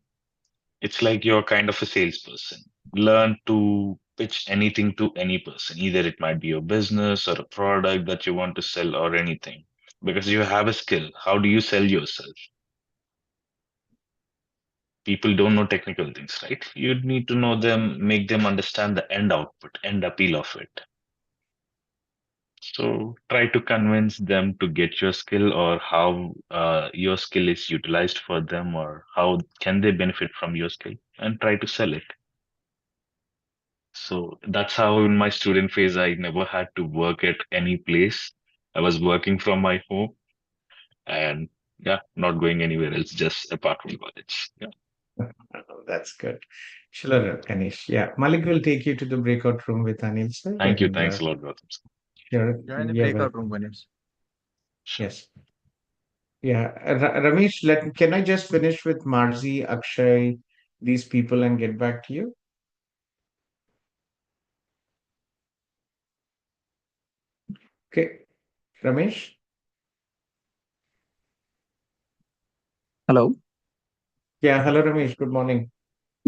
it's like you're kind of a salesperson. Learn to pitch anything to any person. Either it might be your business or a product that you want to sell or anything. Because you have a skill. How do you sell yourself? People don't know technical things, right? You need to know them, make them understand the end output, end appeal of it. So try to convince them to get your skill or how your skill is utilized for them or how can they benefit from your skill and try to sell it. So that's how in my student phase, I never had to work at any place. I was working from my home and yeah, not going anywhere else, just apart from college. Yeah. That's good. Sure, Ganesh. Yeah, Malik will take you to the breakout room with Anil sir, Thank you. and Thanks a lot, Gautam. sure, Join the yeah, breakout welcome. room, Ganesh. Sure. Yes. Yeah, Ramesh, can I just finish with Marzi, Akshay, these people and get back to you? Okay, Ramesh? Hello. Yeah, hello, Ramesh. Good morning.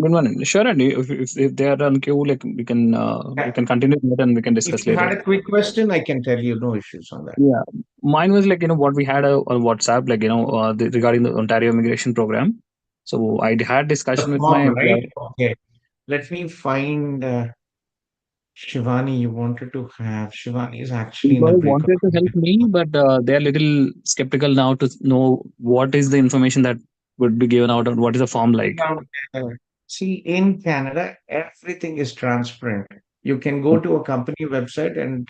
Good morning. Sure, and if they are on queue, like we Yeah, can continue that and we can if discuss you later. had a quick question, I can tell you, no issues on that. Yeah, mine was like what we had on WhatsApp, like regarding the Ontario immigration program. So I had discussion The with my form, right? employer. Okay. Let me find Shivani. You wanted to have Shivani is actually in a Employer breakout wanted to room. help me, but they are little skeptical now to know what is the information that would be given out and what is the form like. Now, uh, see, in Canada, everything is transparent. You can go to a company website and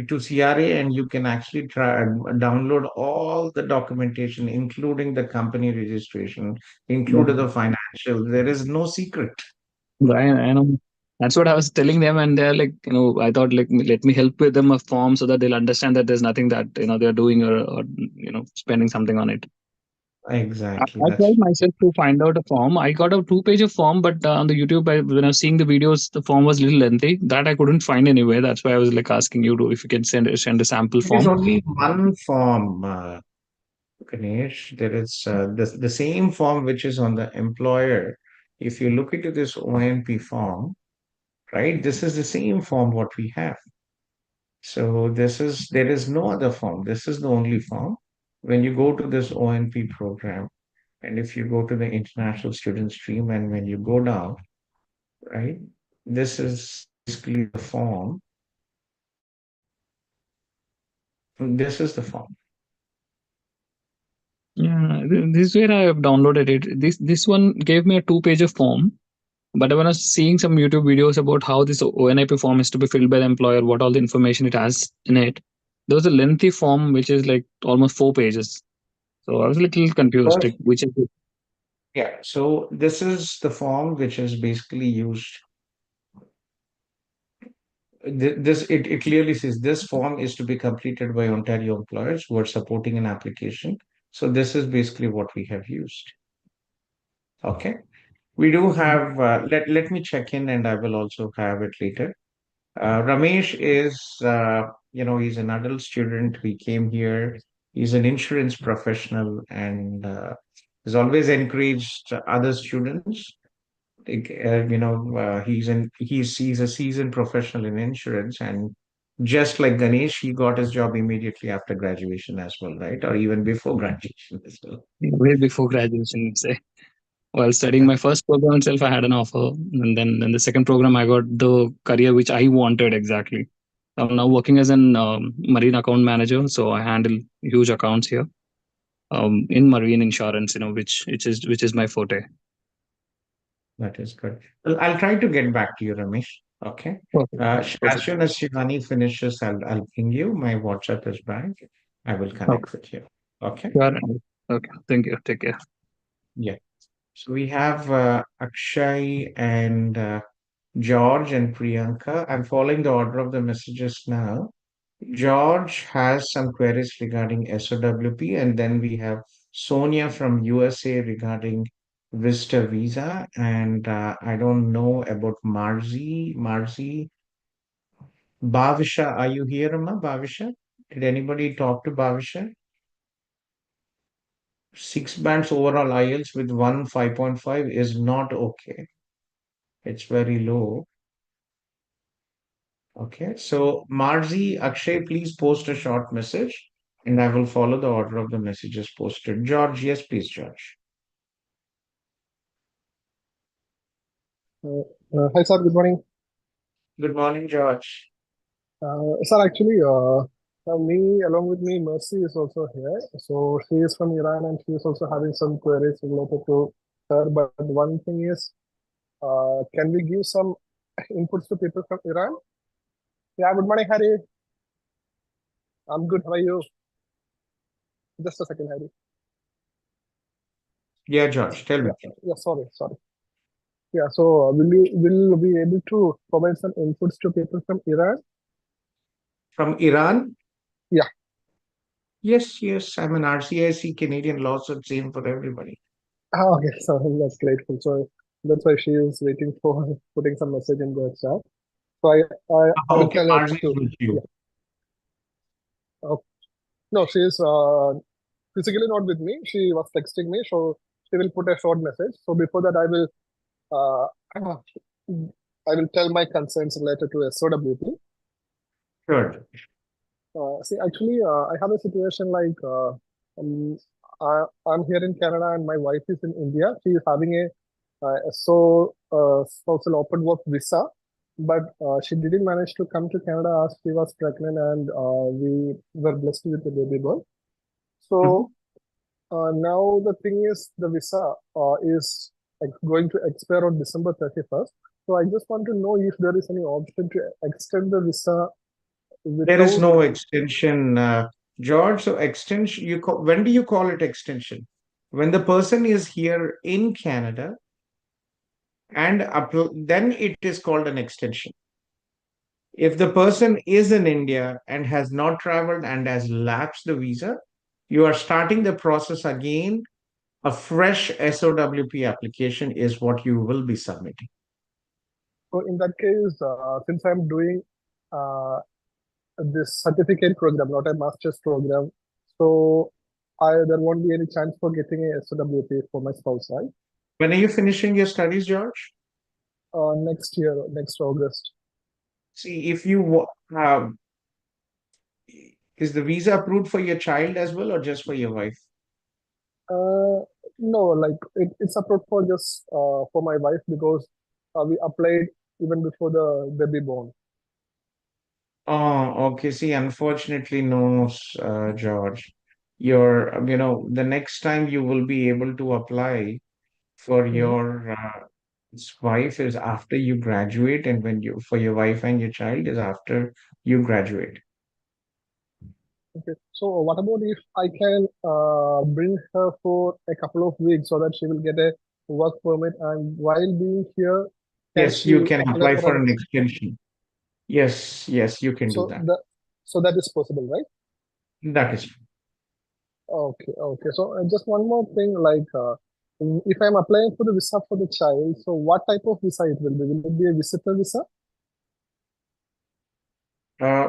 to CRA, and you can actually try download all the documentation, including the company registration, including the financial. There is no secret. I know. That's what I was telling them, and they're like, I thought like let me help with them a form so that they'll understand that there's nothing that they're doing or spending something on it. Exactly. I That's tried myself to find out a form. I got a 2 page of form, but on the YouTube, when I was seeing the videos, the form was a little lengthy. That I couldn't find anywhere. That's why I was like asking you to if you can send a sample it is form. only one form, Ganesh. There is the same form which is on the employer. If you look into this ONP form, right, this is the same form what we have. So there is no other form. This is the only form. When you go to this ONP program, and if you go to the international student stream, and when you go down, right, this is basically the form. This is the form. Yeah, this is where I have downloaded it. This one gave me a 2 page of form. But when I was seeing some YouTube videos about how this ONIP form is to be filled by the employer, what all the information it has in it, there was a lengthy form which is like almost 4 pages. So I was a little confused, like which is it? Yeah, so this is the form which is basically used. It clearly says this form is to be completed by Ontario employers who are supporting an application. So this is basically what we have used. Okay. We do have, let me check in and I will also have it later. Ramesh is, he's an adult student. He came here. He's an insurance professional and has always encouraged other students. He's a seasoned professional in insurance, and just like Ganesh, he got his job immediately after graduation as well, right? Or even before graduation as well. Way before graduation, let's say. While studying my first program itself, I had an offer, and then the second program, I got the career which I wanted exactly. I'm now working as an marine account manager, so I handle huge accounts here in marine insurance, which is my forte. That is good. Well, I'll try to get back to you, Ramesh. Okay. Perfect. As Perfect. soon as Shivani finishes, I'll ping you. My WhatsApp is back. I will Okay. connect with you. Okay. Sure. Okay. Thank you. Take care. Yeah. So we have Akshay and George and Priyanka. I'm following the order of the messages now. George has some queries regarding SOWP, and then we have Sonia from USA regarding Vista Visa, and I don't know about Marzi. Bhavisha, are you here, Amma? Bhavisha? Did anybody talk to Bhavisha? 6 bands overall IELTS with 5.5 is not okay. It's very low. Okay, so Marzi, Akshay, please post a short message and I will follow the order of the messages posted. George, yes, please, George. Hi, sir. Good morning. Good morning, George. Sir, actually, me along with me, Mercy is also here. So she is from Iran and she is also having some queries related to her. But one thing is, can we give some inputs to people from Iran. Yeah, good morning, Harry. I'm good. How are you? Just a second, Harry. Yeah, George, tell me. Yeah, sorry. Yeah, so will be able to provide some inputs to people from Iran? From Iran? Yeah. Yes. I'm an RCIC Canadian law, so it's same for everybody. Okay, so that's grateful. So that's why she is waiting for putting some message in the chat. So I will Okay, tell her Marzi is to. with you. Yeah. Oh, no, she is physically not with me. She was texting me, so she will put a short message. So before that, uh, I will tell my concerns related to SOWP. Sure. See, actually, I have a situation like um, I'm here in Canada and my wife is in India. She is having a social open work visa, but she didn't manage to come to Canada as she was pregnant and we were blessed with a baby boy. So now the thing is, the visa is going to expire on December 31st. So I just want to know if there is any option to extend the visa There is without. no extension, George. So extension, when do you call it extension? When the person is here in Canada and then it is called an extension. If the person is in India and has not traveled and has lapsed the visa, you are starting the process again. A fresh SOWP application is what you will be submitting. So in that case, since I'm doing uh, this certificate program, not a master's program, so there won't be any chance for getting a SOWP for my spouse, right? When are you finishing your studies, George? Next year, next August. See, if you is the visa approved for your child as well or just for your wife? No, like it's approved for just for my wife because we applied even before the baby born. Oh, okay. See, unfortunately, no, George. The next time you will be able to apply for Mhm. your wife is after you graduate, and for your wife and your child is after you graduate. Okay, so what about if I can bring her for a couple of weeks so that she will get a work permit, and while being here, can Yes, you she can apply apply for for an an extension? extension. Yes, you can do So that. that is possible, right? That is Okay. So just one more thing, like if I'm applying for the visa for the child, so what type of visa it will be? Will it be a visitor visa?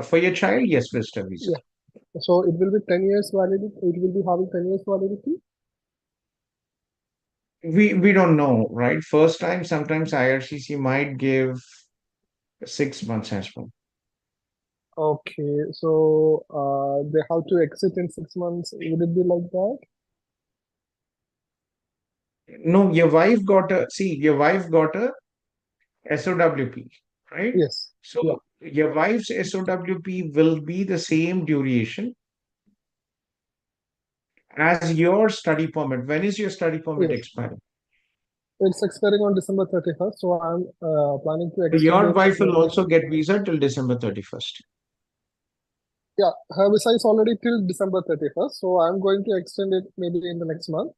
for your child. Yes, visitor visa. Yeah. So it will be 10 years validity. It will be having 10 years validity. We don't know, right? First time, sometimes IRCC might give 6 months as well. Okay. So they have to exit in 6 months. Would it be like that? No, your wife got a SOWP, right? Yes. So Yeah. your wife's SOWP will be the same duration as your study permit. When is your study permit Yes. expiring? It's expiring on December 31st. So I'm planning to So extend your it wife will maybe. also get visa till December 31st. Yeah. Her visa is already till December 31st. So I'm going to extend it maybe in the next month.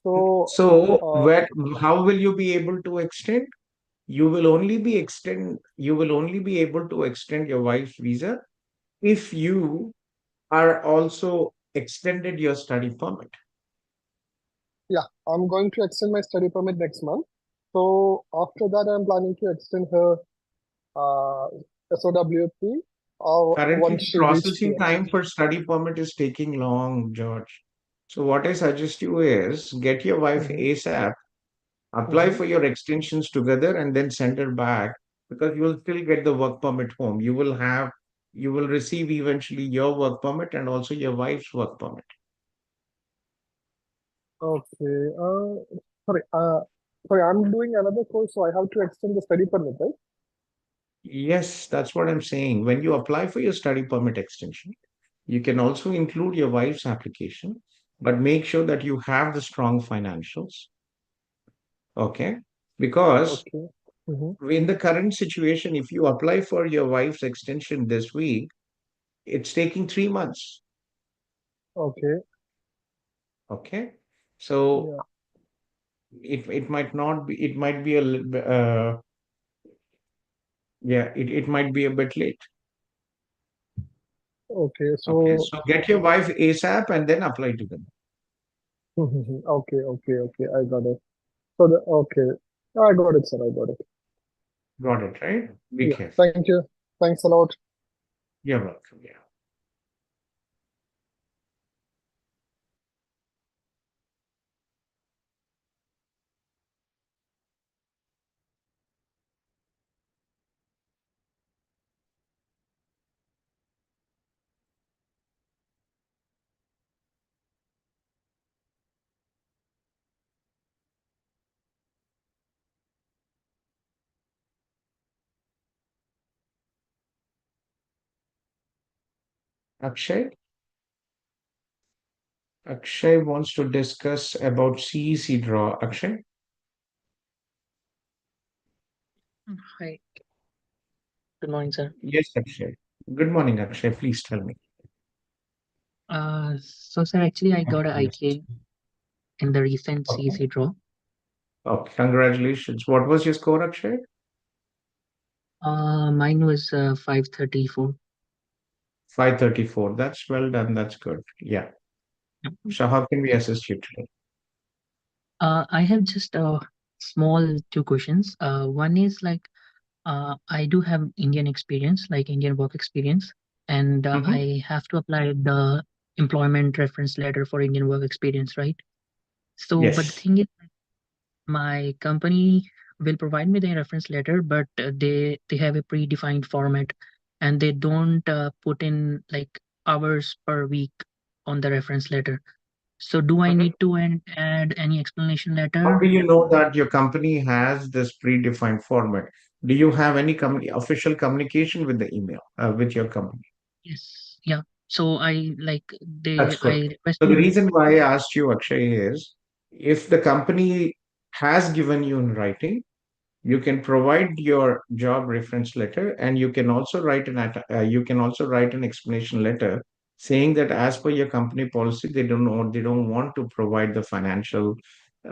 So So uh, how will you be able to extend? You will only be able to extend your wife's visa if you are also extended your study permit. yeah, I'm going to extend my study permit next month. So after that, I'm planning to extend her uh, SOWP Currently, once the she reached processing here. time for study permit is taking long, George. So what I suggest you is get your wife Mm-hmm. ASAP, apply Mm-hmm. for your extensions together, and then send her back because you will still get the work permit home. You will receive eventually your work permit and also your wife's work permit. Okay. Sorry. Sorry, I'm doing another course, so I have to extend the study permit, right? Yes, that's what I'm saying. When you apply for your study permit extension, you can also include your wife's application, but make sure that you have the strong financials. Okay. Because Okay. In the current situation, if you apply for your wife's extension this week, it's taking 3 months. Okay. Okay. So Yeah. it might not be, it might be a little bit, yeah, it might be a bit late. Okay. Okay. So So get your wife ASAP and then apply to them. okay. Okay. Okay. I got it. So okay. I got it, sir. I got it. Got it, right? Be Yeah. careful. Thank you. Thanks a lot. You're welcome. Yeah. Akshay? Akshay wants to discuss about CEC draw. Akshay? Hi, good morning, sir. Yes, Akshay. Good morning, Akshay. Please tell me. So sir, actually I got a Yes. IK in the recent Okay. CEC draw. Okay. Congratulations. What was your score, Akshay? Mine was 534. 534. That's well done. That's good. Yeah. Yep. So how can we assist you today? I have just small two questions. One is like I do have Indian experience, like Indian work experience, and Mhm. I have to apply the employment reference letter for Indian work experience, right? So, but the Yes. thing is, my company will provide me the reference letter, but they have a predefined format, and they don't put in like hours per week on the reference letter. So do I Mhm. need to add any explanation How letter? do you know that your company has this predefined format? Do you have any official communication with the email, with your company? Yes, yeah. So I like That's they good. I So the requested. reason why I asked you, Akshay, is if the company has given you in writing, you can provide your job reference letter, and you can also you can also write an explanation letter saying that as per your company policy, they don't want to provide the financial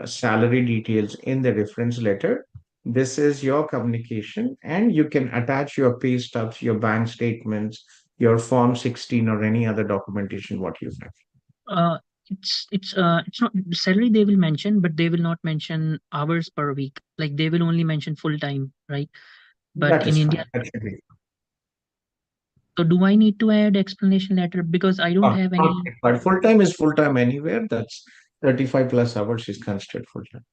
salary details in the reference letter. This is your communication, and you can attach your pay stubs, your bank statements, your form 16, or any other documentation what you have. Uh, it's not salary they will mention, but they will not mention hours per week. Like they will only mention full time, right? But That in is India, fine. That should be so do I need to add explanation letter because I don't have any? but full time is full time anywhere. That's 35 plus hours is considered full time.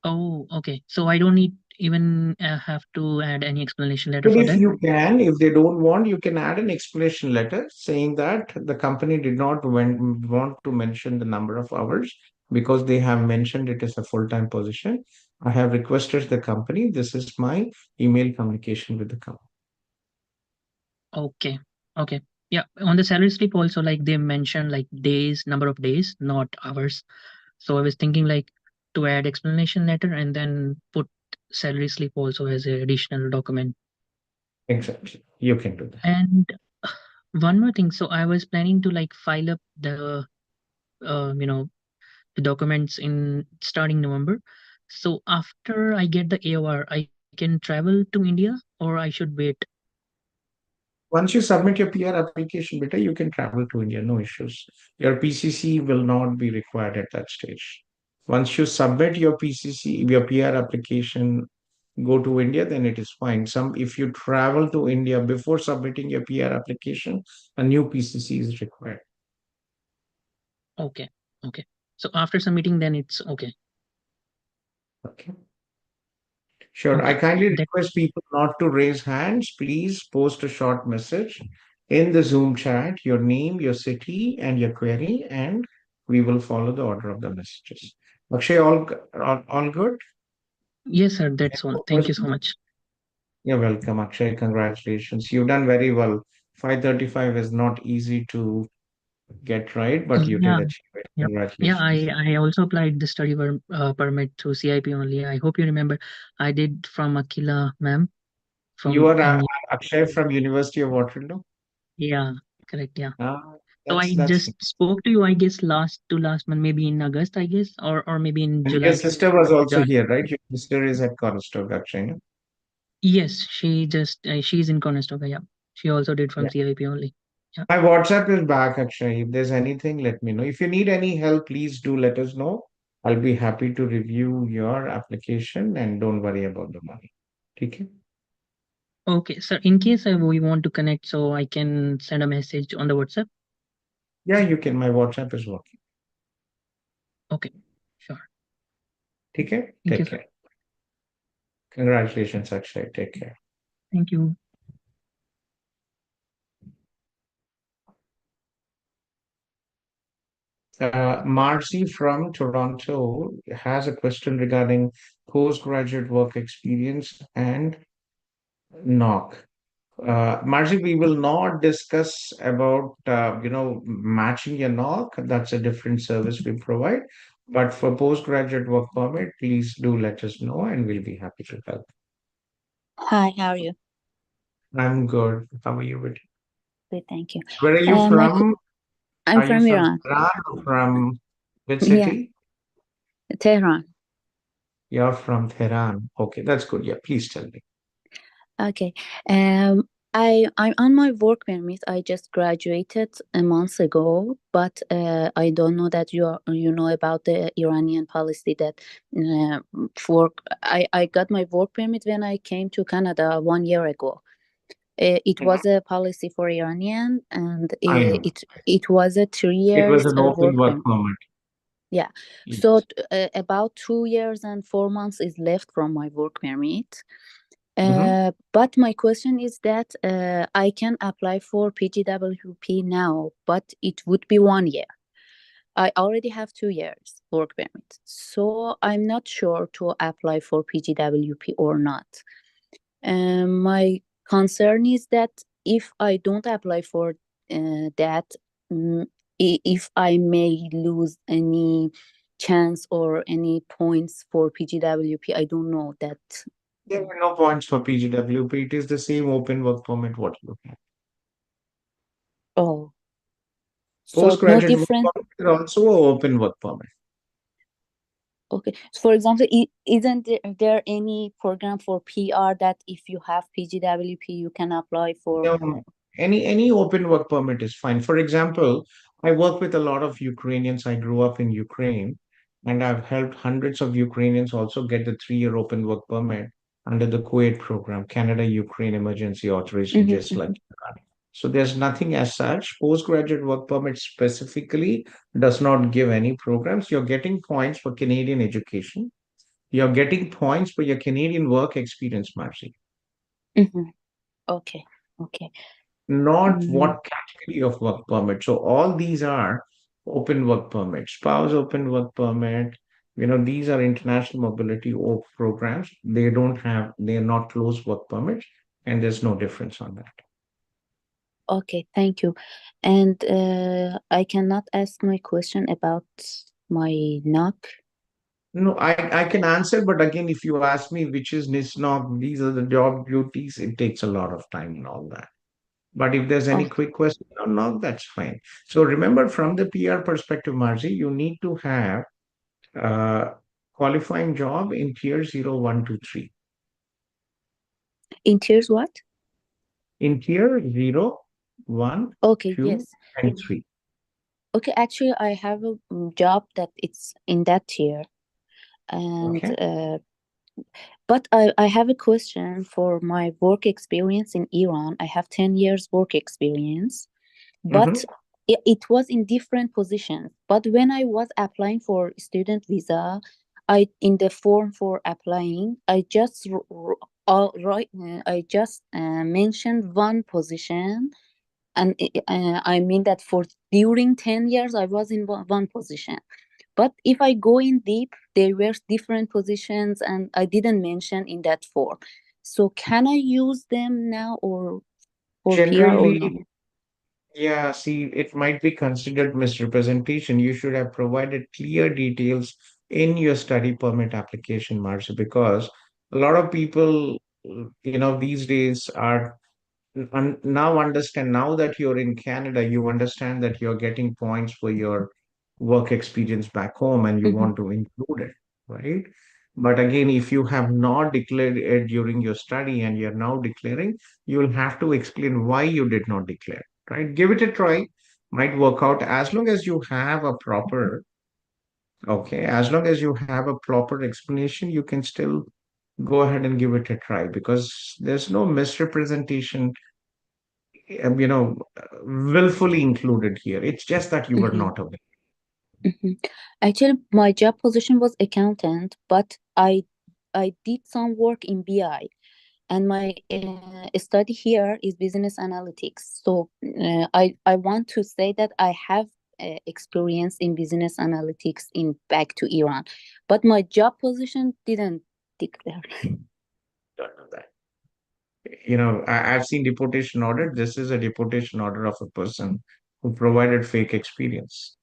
Oh, okay. So I don't need even have to add any explanation letter But for if that. you can, if they don't want, you can add an explanation letter saying that the company did not want to mention the number of hours because they have mentioned it as a full time position. I have requested the company. This is my email communication with the company. Okay. Okay. Yeah. On the salary slip also, like they mention like days, number of days, not hours. So I was thinking like to add explanation letter and then put salary slip also as an additional document. Exactly. You can do that. And one more thing. So I was planning to like file up the you know the documents in starting November. So after I get the AOR, I can travel to India or I should wait. Once you submit your PR application, beta, you can travel to India, no issues. Your PCC will not be required at that stage. Once you submit your PCC, your PR application, go to India, then it is fine. Some if you travel to India before submitting your PR application, a new PCC is required. Okay. Okay. So after submitting, then it's okay. Okay. Sure. I Okay. kindly That request people not to raise hands. Please post a short message in the Zoom chat, your name, your city, and your query, and we will follow the order of the messages. Akshay, all good? yes, sir. Any That's all. more Thank you so questions? much. You're welcome, Akshay. Congratulations. You've done very well. 535 is not easy to get right, but you did Yeah, achieve it. yeah, Congratulations. I also applied the study permit through CIP only. I hope you remember. I did from Akila ma'am You from are in Akshay from University of Waterloo? yeah, correct, yeah. Ah, So I that's just spoke to you, I guess, last month, maybe in August, I guess, or maybe in and your July. sister was also July. here, right? Your sister is at Conestoga, Akshay, no? Yes, she's in Conestoga, yeah. She also did from Yeah. CIP only. Yeah. My WhatsApp is back, Akshay. If there's anything, let me know. If you need any help, please do let us know. I'll be happy to review your application and don't worry about the money. Okay? Okay, sir. In case we want to connect, so I can send a message on the WhatsApp. Yeah, you can. My WhatsApp is working. Okay, sure. Okay? Thank you, Take sir. care. Congratulations, Akshay. Take care. Thank you. Marcy from Toronto has a question regarding postgraduate work experience and knock. Marcy, we will not discuss about matching your knock. That's a different service we provide. But for postgraduate work permit, please do let us know, and we'll be happy to help. Hi, how are you? I'm good. How are you? Good. Good, thank you. Where are you from? I'm Are you from from Iran. Iran or from which Yeah, city? Tehran. You're from Tehran. Okay, that's good. Yeah, please tell me. Okay. I'm on my work permit. I just graduated a month ago, but I don't know that you know about the Iranian policy that I got my work permit when I came to Canada 1 year ago. It was a policy for Iranian, and I know. it was a 3 It was years an open work work permit. permit. Yeah. Yes. So about 2 years and 4 months is left from my work permit. But my question is that I can apply for PGWP now, but it would be 1 year. I already have 2 years work permit, so I'm not sure to apply for PGWP or not. My concern is that if I don't apply for that, mm, if I may lose any chance or any points for PGWP, I don't know that. There were no points for PGWP. It is the same open work permit what you have. Oh, so no Postgraduate work difference. permit is also an open work permit. Okay. So for example, isn't there any program for PR that if you have PGWP, you can apply for? No, any open work permit is fine. For example, I work with a lot of Ukrainians. I grew up in Ukraine, and I've helped hundreds of Ukrainians also get the 3-year open work permit under the Kuwait program, Canada Ukraine Emergency Authorization, just like that. So there's nothing as such. Postgraduate work permit specifically does not give any programs. You're getting points for Canadian education. You're getting points for your Canadian work experience, Marcy. Okay. Okay. Not what category of work permit. So all these are open work permit, spouse open work permit. These are international mobility programs. They're not closed work permits, and there's no difference on that. Okay, thank you. And I cannot ask my question about my knock. No, I can answer, but again, if you ask me which is NISNOC, these are the job duties, it takes a lot of time and all that. But if there's any quick question or not, that's fine. So remember, from the PR perspective, Marzi, you need to have qualifying job in tier 0, 1, 2, 3. In tiers what? In tier 0, 1, Okay, 2, yes. and 3. Okay, actually, I have a job that it's in that tier, and Okay. but I have a question for my work experience in Iran. I have 10 years work experience, but it was in different positions. But when I was applying for student visa, in the form for applying, I just mentioned one position, and I mean that for during 10 years I was in one position. But if I go in deep, there were different positions, and I didn't mention in that form. So can I use them now or for PR or not? Yeah, see, it might be considered misrepresentation. You should have provided clear details in your study permit application, Marcia, because a lot of people, these days are now understand. Now that you're in Canada, you understand that you're getting points for your work experience back home and you Mhm. want to include it, right? But again, if you have not declared it during your study and you're now declaring, you'll have to explain why you did not declare, right? Give it a try. Might work out as long as you have a proper, okay, as long as you have a proper explanation, you can still go ahead and give it a try because there's no misrepresentation willfully included here. It's just that you were Mhm. not aware. Mhm. Actually, my job position was accountant, but I did some work in BI, and my study here is business analytics. So I want to say that I have experience in business analytics in back to Iran, but my job position didn't declare. Don't know that. I've seen deportation order. This is a deportation order of a person who provided fake experience.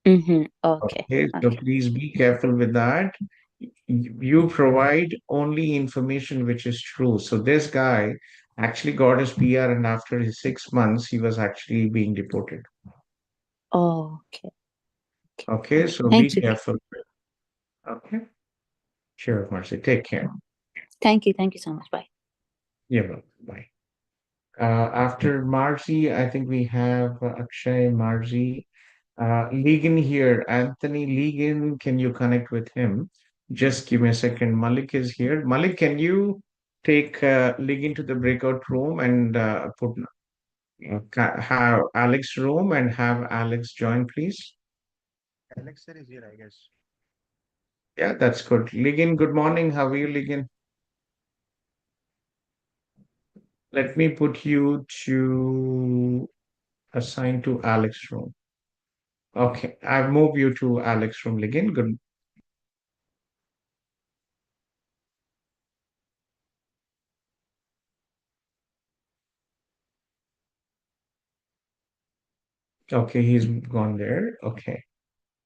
Okay, Okay, so okay. please be careful with that. You provide only information which is true. So this guy actually got his PR, and after his 6 months, he was actually being deported. Okay, Okay, okay. so be Thank you. careful. Okay, sure, Marcy. Take care. Thank you so much. Bye. You're welcome. Bye. After Marzi, I think we have Akshay, Marzi, Ligan here. Anthony Ligan, can you connect with him? Just give me a second. Malik is here. Malik, can you take Ligan to the breakout room and have Alex room and have Alex join, please? Alex sir is here, I guess. Yeah, that's good. Ligan, good morning. How are you, Ligan? Let me put you to assign to Alex room. Okay, I've moved you to Alex from Ligan. Good. Okay, he's gone there. Okay.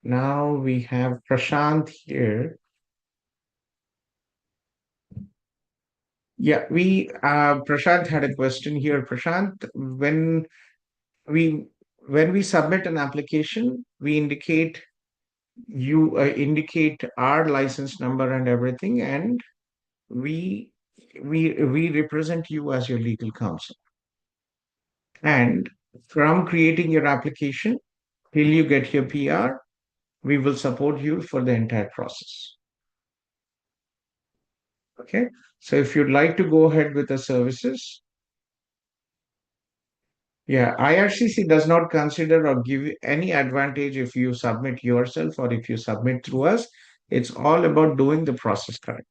Now we have Prashant here. Yeah, we Prashant had a question here. Prashant, we when we submit an application, we indicate our license number and everything, and we we represent you as your legal counsel. And from creating your application till you get your PR, we will support you for the entire process. Okay. So if you'd like to go ahead with the services, yeah, IRCC does not consider or give you any advantage if you submit yourself or if you submit through us. It's all about doing the process correct.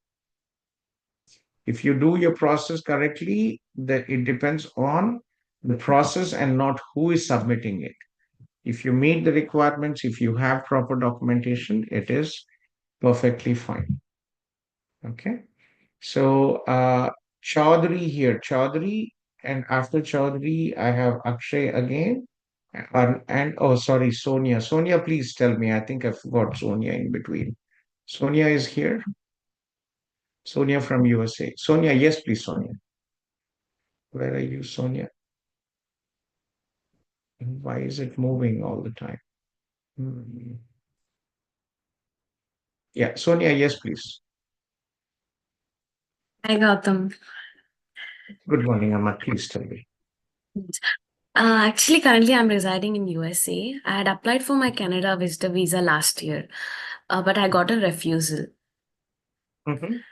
If you do your process correctly, that it depends on the process and not who is submitting it. If you meet the requirements, if you have proper documentation, it is perfectly fine. Okay. So Chaudhary here, Chaudhary, and after Chaudhary, I have Akshay again. And oh, sorry, Sonia. Sonia, please tell me. I think I forgot Sonia in between. Sonia is here. Sonia from USA. Sonia, yes, please, Sonia. Where are you, Sonia? Why is it moving all the time? Hmm. Yeah, Sonia, yes, please. Hi, Gautham. Good morning, Amma. Please tell me. Actually, currently I'm residing in USA. I had applied for my Canada visitor visa last year, but I got a refusal. Mhm.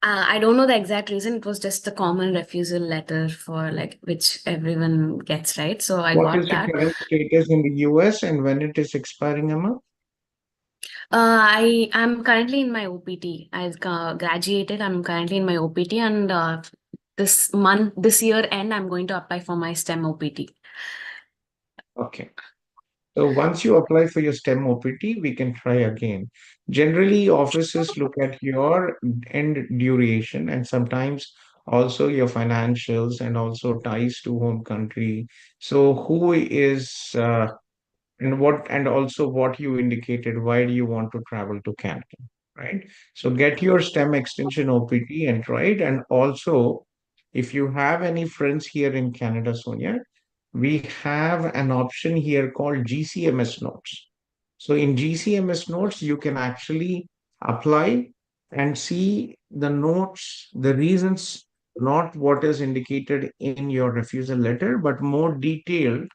I don't know the exact reason. It was just the common refusal letter for like which everyone gets, right? So I What got is the that. current status in the US and when it is expiring, Amma? I am currently in my OPT. I've graduated. I'm currently in my OPT, and this year end, I'm going to apply for my STEM OPT. Okay. So once you apply for your STEM OPT, we can try again. Generally, offices look at your end duration, and sometimes also your financials, and also ties to home country. So who is and also what you indicated, why do you want to travel to Canada, right? So get your STEM extension OPT and try it. And also, if you have any friends here in Canada, Sonia, we have an option here called GCMS notes. So in GCMS notes, you can actually apply and see the notes, the reasons, not what is indicated in your refusal letter, but more detailed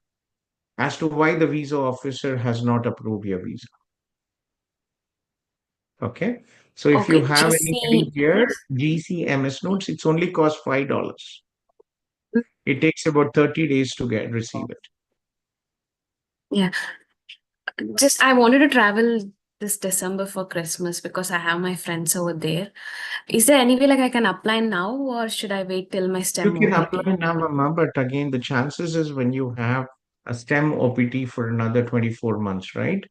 as to why the visa officer has not approved your visa. Okay. So if you Okay, have anybody GC. here, GCMS notes, it's only cost $5. It takes about 30 days to receive it. Yeah. Just I wanted to travel this December for Christmas because I have my friends over there. Is there any way like I can apply now or should I wait till my You STEM can OPT? apply now, Mama, but again, the chances is when you have a STEM OPT for another 24 months, right?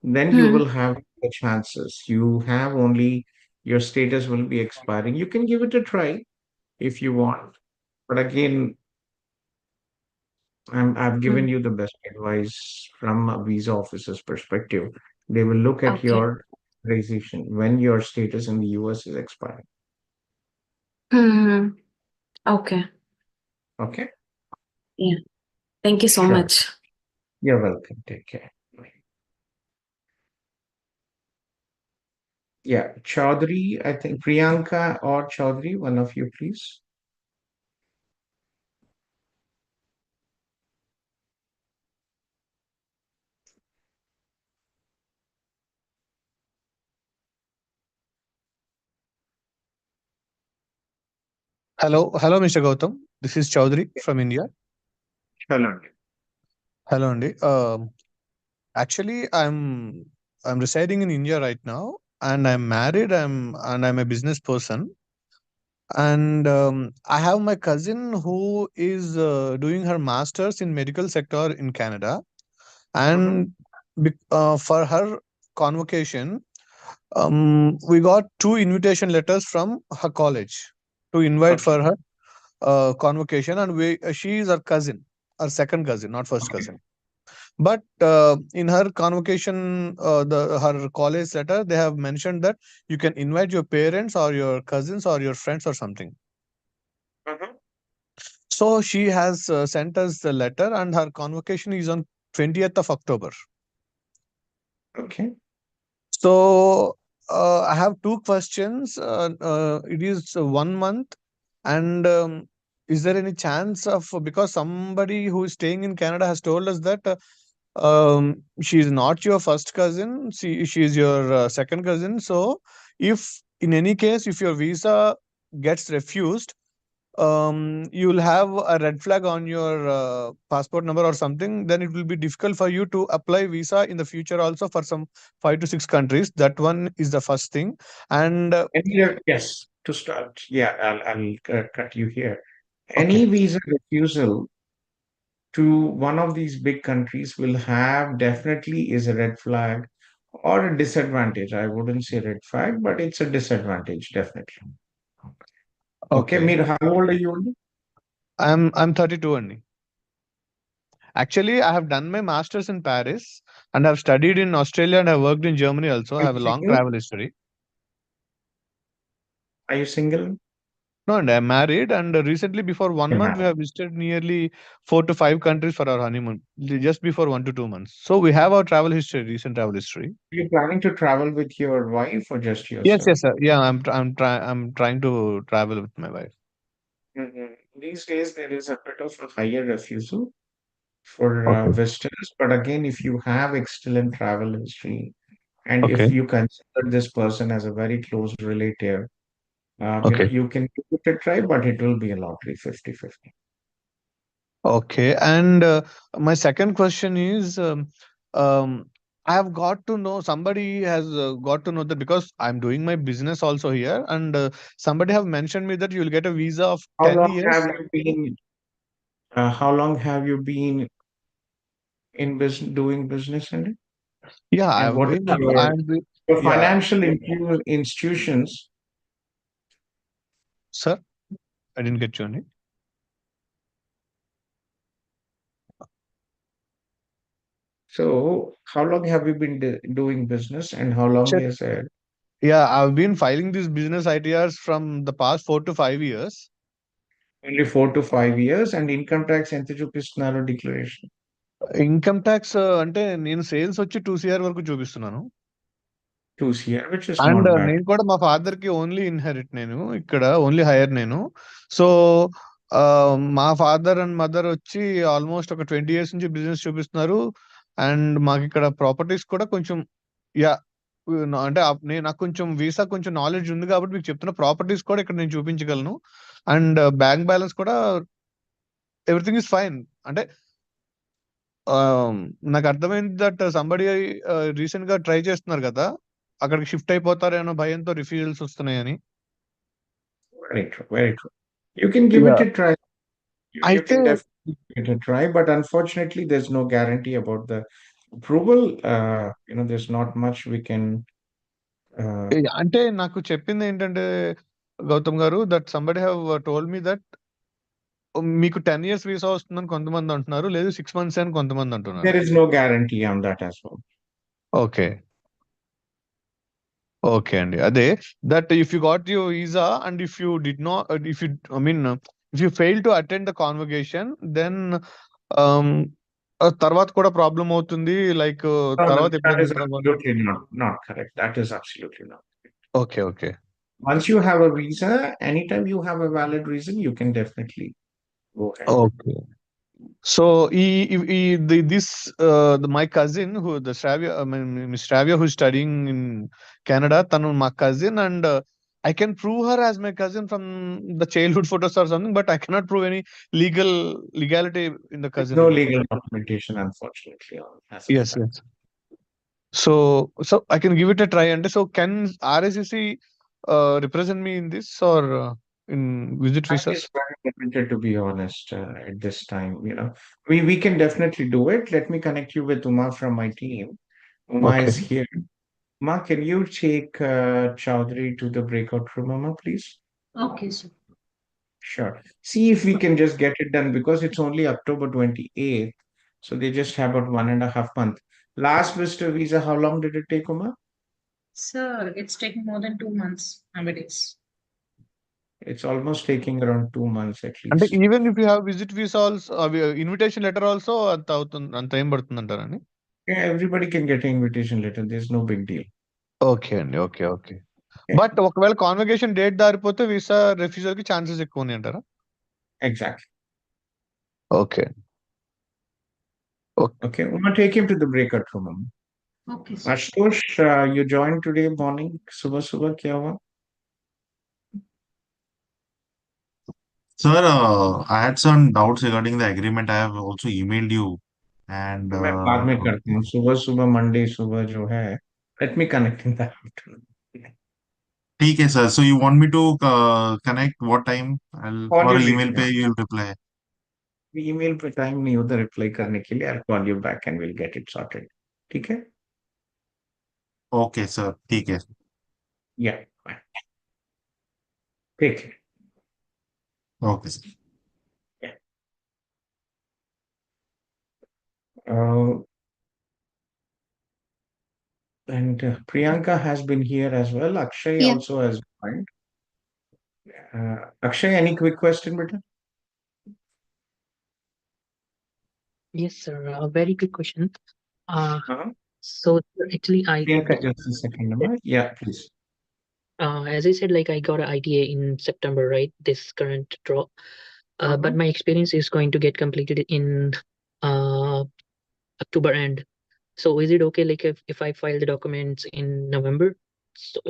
Then you will have the chances. You have only your status will be expiring. You can give it a try if you want. But again, I've given you the best advice from a visa officer's perspective. They will look at Okay. your authorization when your status in the US is expiring. Hmm. Okay. Okay? Yeah. Thank you so Sure. much. You're welcome. Take care. Yeah, Chaudhary, I think Priyanka or Chaudhary, one of you, please. Hello, Mr. Gautham. This is Chaudhary from India. Hello. Hello, Andy. Actually, I'm residing in India right now, and I'm married. I'm a business person, and I have my cousin who is doing her masters in medical sector in Canada, and for her convocation, we got two invitation letters from her college to invite Okay. for her convocation, and she is our cousin, our second cousin, not first cousin. But in her convocation, her college letter, they have mentioned that you can invite your parents or your cousins or your friends or something. So she has sent us the letter, and her convocation is on 20th of October. Okay. So I have two questions. It is 1 month, and is there any chance of, because somebody who is staying in Canada has told us that she is not your first cousin, she is your second cousin. So if in any case, if your visa gets refused, you will have a red flag on your passport number or something, then it will be difficult for you to apply visa in the future also for some 5 to 6 countries. That one is the first thing. And Yes, to start. Yeah, I'll cut you here. okay. Any visa refusal to one of these big countries will have definitely is a red flag or a disadvantage. I wouldn't say red flag, but it's a disadvantage, definitely. Okay, Okay. Mir, how old are you? I'm 32 only. Actually, I have done my masters in Paris, and I've studied in Australia, and I've worked in Germany also. I Are have you a long single? travel history. Are you single? No, and I'm married, and recently, before 1 month, we Are have visited nearly 4 to 5 countries for our honeymoon, just before 1 to 2 months. So we have our travel history, recent travel history. you planning to travel with your wife or just Yes, yourself? yes, sir. Yeah, I'm trying to travel with my wife. Mhm. These days, there is a bit of a higher refusal for Okay. visitors. But again, if you have excellent travel history and if Okay. you consider this person as a very close relative, Okay. you can give it a try, but it will be a lottery 50-50. Okay. And my second question is, um, I have got to know, somebody has got to know that because I'm doing my business also here, and somebody have mentioned me that you'll get a visa of How 10 long have years. you been, in business, doing business in it? Yeah, And I've what been, is your yeah, financial institutions? sir. I didn't get you on it. So, how long have you been doing business, and how long Check. is it? Yeah, I've been filing these business ITRs from the past 4 to 5 years. Only 4 to 5 years, and income tax ఎంత చూపిస్తున్నారు declaration? Income tax అంటే నేను sales వచ్చి 2 CR వరకు చూపిస్తున్నాను. 2 CR, which is and not bad. నేను కూడా మా ఫాదర్ కి ఓన్లీ ఇన్హెరిట్, నేను ఇక్కడ ఓన్లీ హైయర్ నేను. సో మా ఫాదర్ అండ్ మదర్ వచ్చి ఆల్మోస్ట్ ఒక 20 years నుంచి బిజినెస్ చూపిస్తున్నారు. అండ్ మాకు ఇక్కడ ప్రాపర్టీస్ కూడా కొంచెం యా అంటే నాకు కొంచెం వీసా కొంచెం నాలెడ్జ్ ఉంది కాబట్టి మీకు చెప్తున్న ప్రాపర్టీస్ కూడా ఇక్కడ నేను చూపించగలను. అండ్ బ్యాంక్ బ్యాలెన్స్ కూడా ఎవ్రీథింగ్ ఇస్ ఫైన్. అంటే నాకు అర్థమైంది దట్ సంబడి రీసెంట్ గా ట్రై చేస్తున్నారు కదా, అక్కడికి షిఫ్ట్ అయిపోతారేమో భయంతో రిఫ్యూజల్స్ వస్తున్నాయని. Very true, very true. You can give it Yeah. a try. You అయితే can definitely give it a try, but unfortunately, there's no guarantee about the approval. There's not much we can. అంటే నాకు చెప్పింది ఏంటంటే గౌతమ్ గారు, that somebody have told me that మీకు 10 years visa వస్తుందని కొంతమంది అంటున్నారు, లేదు 6 months అని కొంతమంది అంటున్నారు. There is no guarantee on that as well. Okay okay అండి, అదే that if you got your visa and if you did not, if you if you fail to attend the convocation, then తర్వాత కూడా problem అవుతుంది. Like No, తర్వాత that ఎప్పుడైనా is enter అవ్వాలి. absolutely not correct. That is absolutely not. Okay okay Once you have a visa, anytime you have a valid reason, you can definitely go ahead. Okay. So my cousin who the Shravya, miss Shravya who studying in Canada, తను మా కజిన్ and I can prove her as my cousin from the childhood photos or something, but I cannot prove any legality in the There's cousin. no legal documentation, unfortunately, as of Yes, now. yes. So I can give it a try. And so can RSCC represent me in this or in visit Time visas? is very limited, to be honest, at this time. We can definitely do it. Let me connect you with Uma from my team. Uma Okay. is here. Uma, can you take Chowdhury to the breakout room, Uma, please? Okay, sir. Sure. See if we can just get it done because it's only October 28th. So they just have about 1.5 months. Last visitor visa, how long did it take, Uma? Sir, it's taking more than 2 months nowadays. It's almost taking around 2 months at అంటే least. Even if you have visit visa also, invitation letter also అంత అవుతుంది, అంత ఏం పడుతుంది అంటారని? Yeah, everybody can get an invitation letter. There's no big deal. Okay అండి, okay okay. But ఒకవేళ convocation date దారిపోతే visa refusal కి ఛాన్సెస్ ఎక్కువ ఉన్నాయి అంటారా? Exactly. Okay Okay, Uma, take him to the breakout room. Uma. Okay, sir. Ashutosh, you joined today morning. Subah subah kya hua? Sir, I had some doubts regarding the agreement. I have also emailed you, and तो मैं बाद में करता हूँ. सुबह सुबह Monday सुबह जो है, let me connect in the afternoon. ठीक है sir. So you want me to connect what time? Call Or you email later. पे you'll reply. ईमेल पे टाइम नहीं होता रिप्लाई करने के लिए. I'll call you back and we'll get it sorted. ठीक है? Okay sir, ठीक है. Yeah. Bye. Take care. Okay sir. And Priyanka has been here as well. Akshay Yeah. also has joined. Akshay, any quick question, beta? Yes, sir. A very good question. Uh-huh. So actually, Priyanka, just a second. Number. Yeah, please. As I said, like I got an ITA in September, right? This current draw. But my experience is going to get completed in October end. So is it okay, like if I file the documents in November,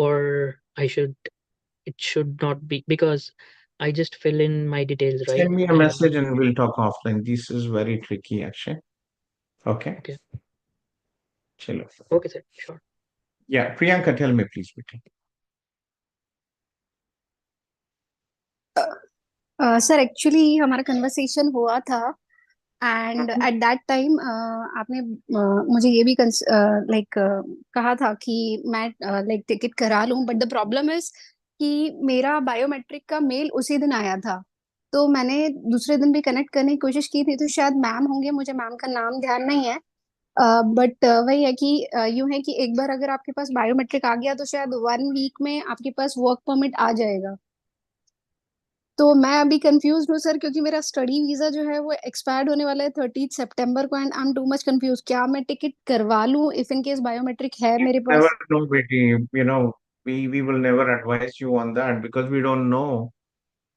or it should not be, because I just fill in my details, right? Send me a And message and we'll talk offline. This is very tricky, Akshay. Okay. okay. Chalo. Okay, sir. Sure. Yeah, Priyanka, tell me, please, beta. Sir actually हमारा conversation हुआ था and at that time आपने मुझे ये भी like कहा था कि मैं लाइक टिकट करा लूं, बट द प्रॉब्लम इज कि मेरा बायोमेट्रिक का मेल उसी दिन आया था तो मैंने दूसरे दिन भी कनेक्ट करने की कोशिश की थी, तो शायद मैम होंगे, मुझे मैम का नाम ध्यान नहीं है। बट वही है कि यूं है कि एक बार अगर आपके पास बायोमेट्रिक आ गया तो शायद 1 वीक में आपके पास वर्क परमिट आ जाएगा। तो मैं अभी कंफ्यूज हूँ सर, क्योंकि मेरा स्टडी वीजा जो है वो एक्सपायर्ड होने वाला है 30 सितंबर को, and I am too much confuse. क्या मैं टिकट करवा लूँ इफ इन केस बायोमेट्रिक है मेरे Never pass? know, Betty. We will never advise you on that because we don't know,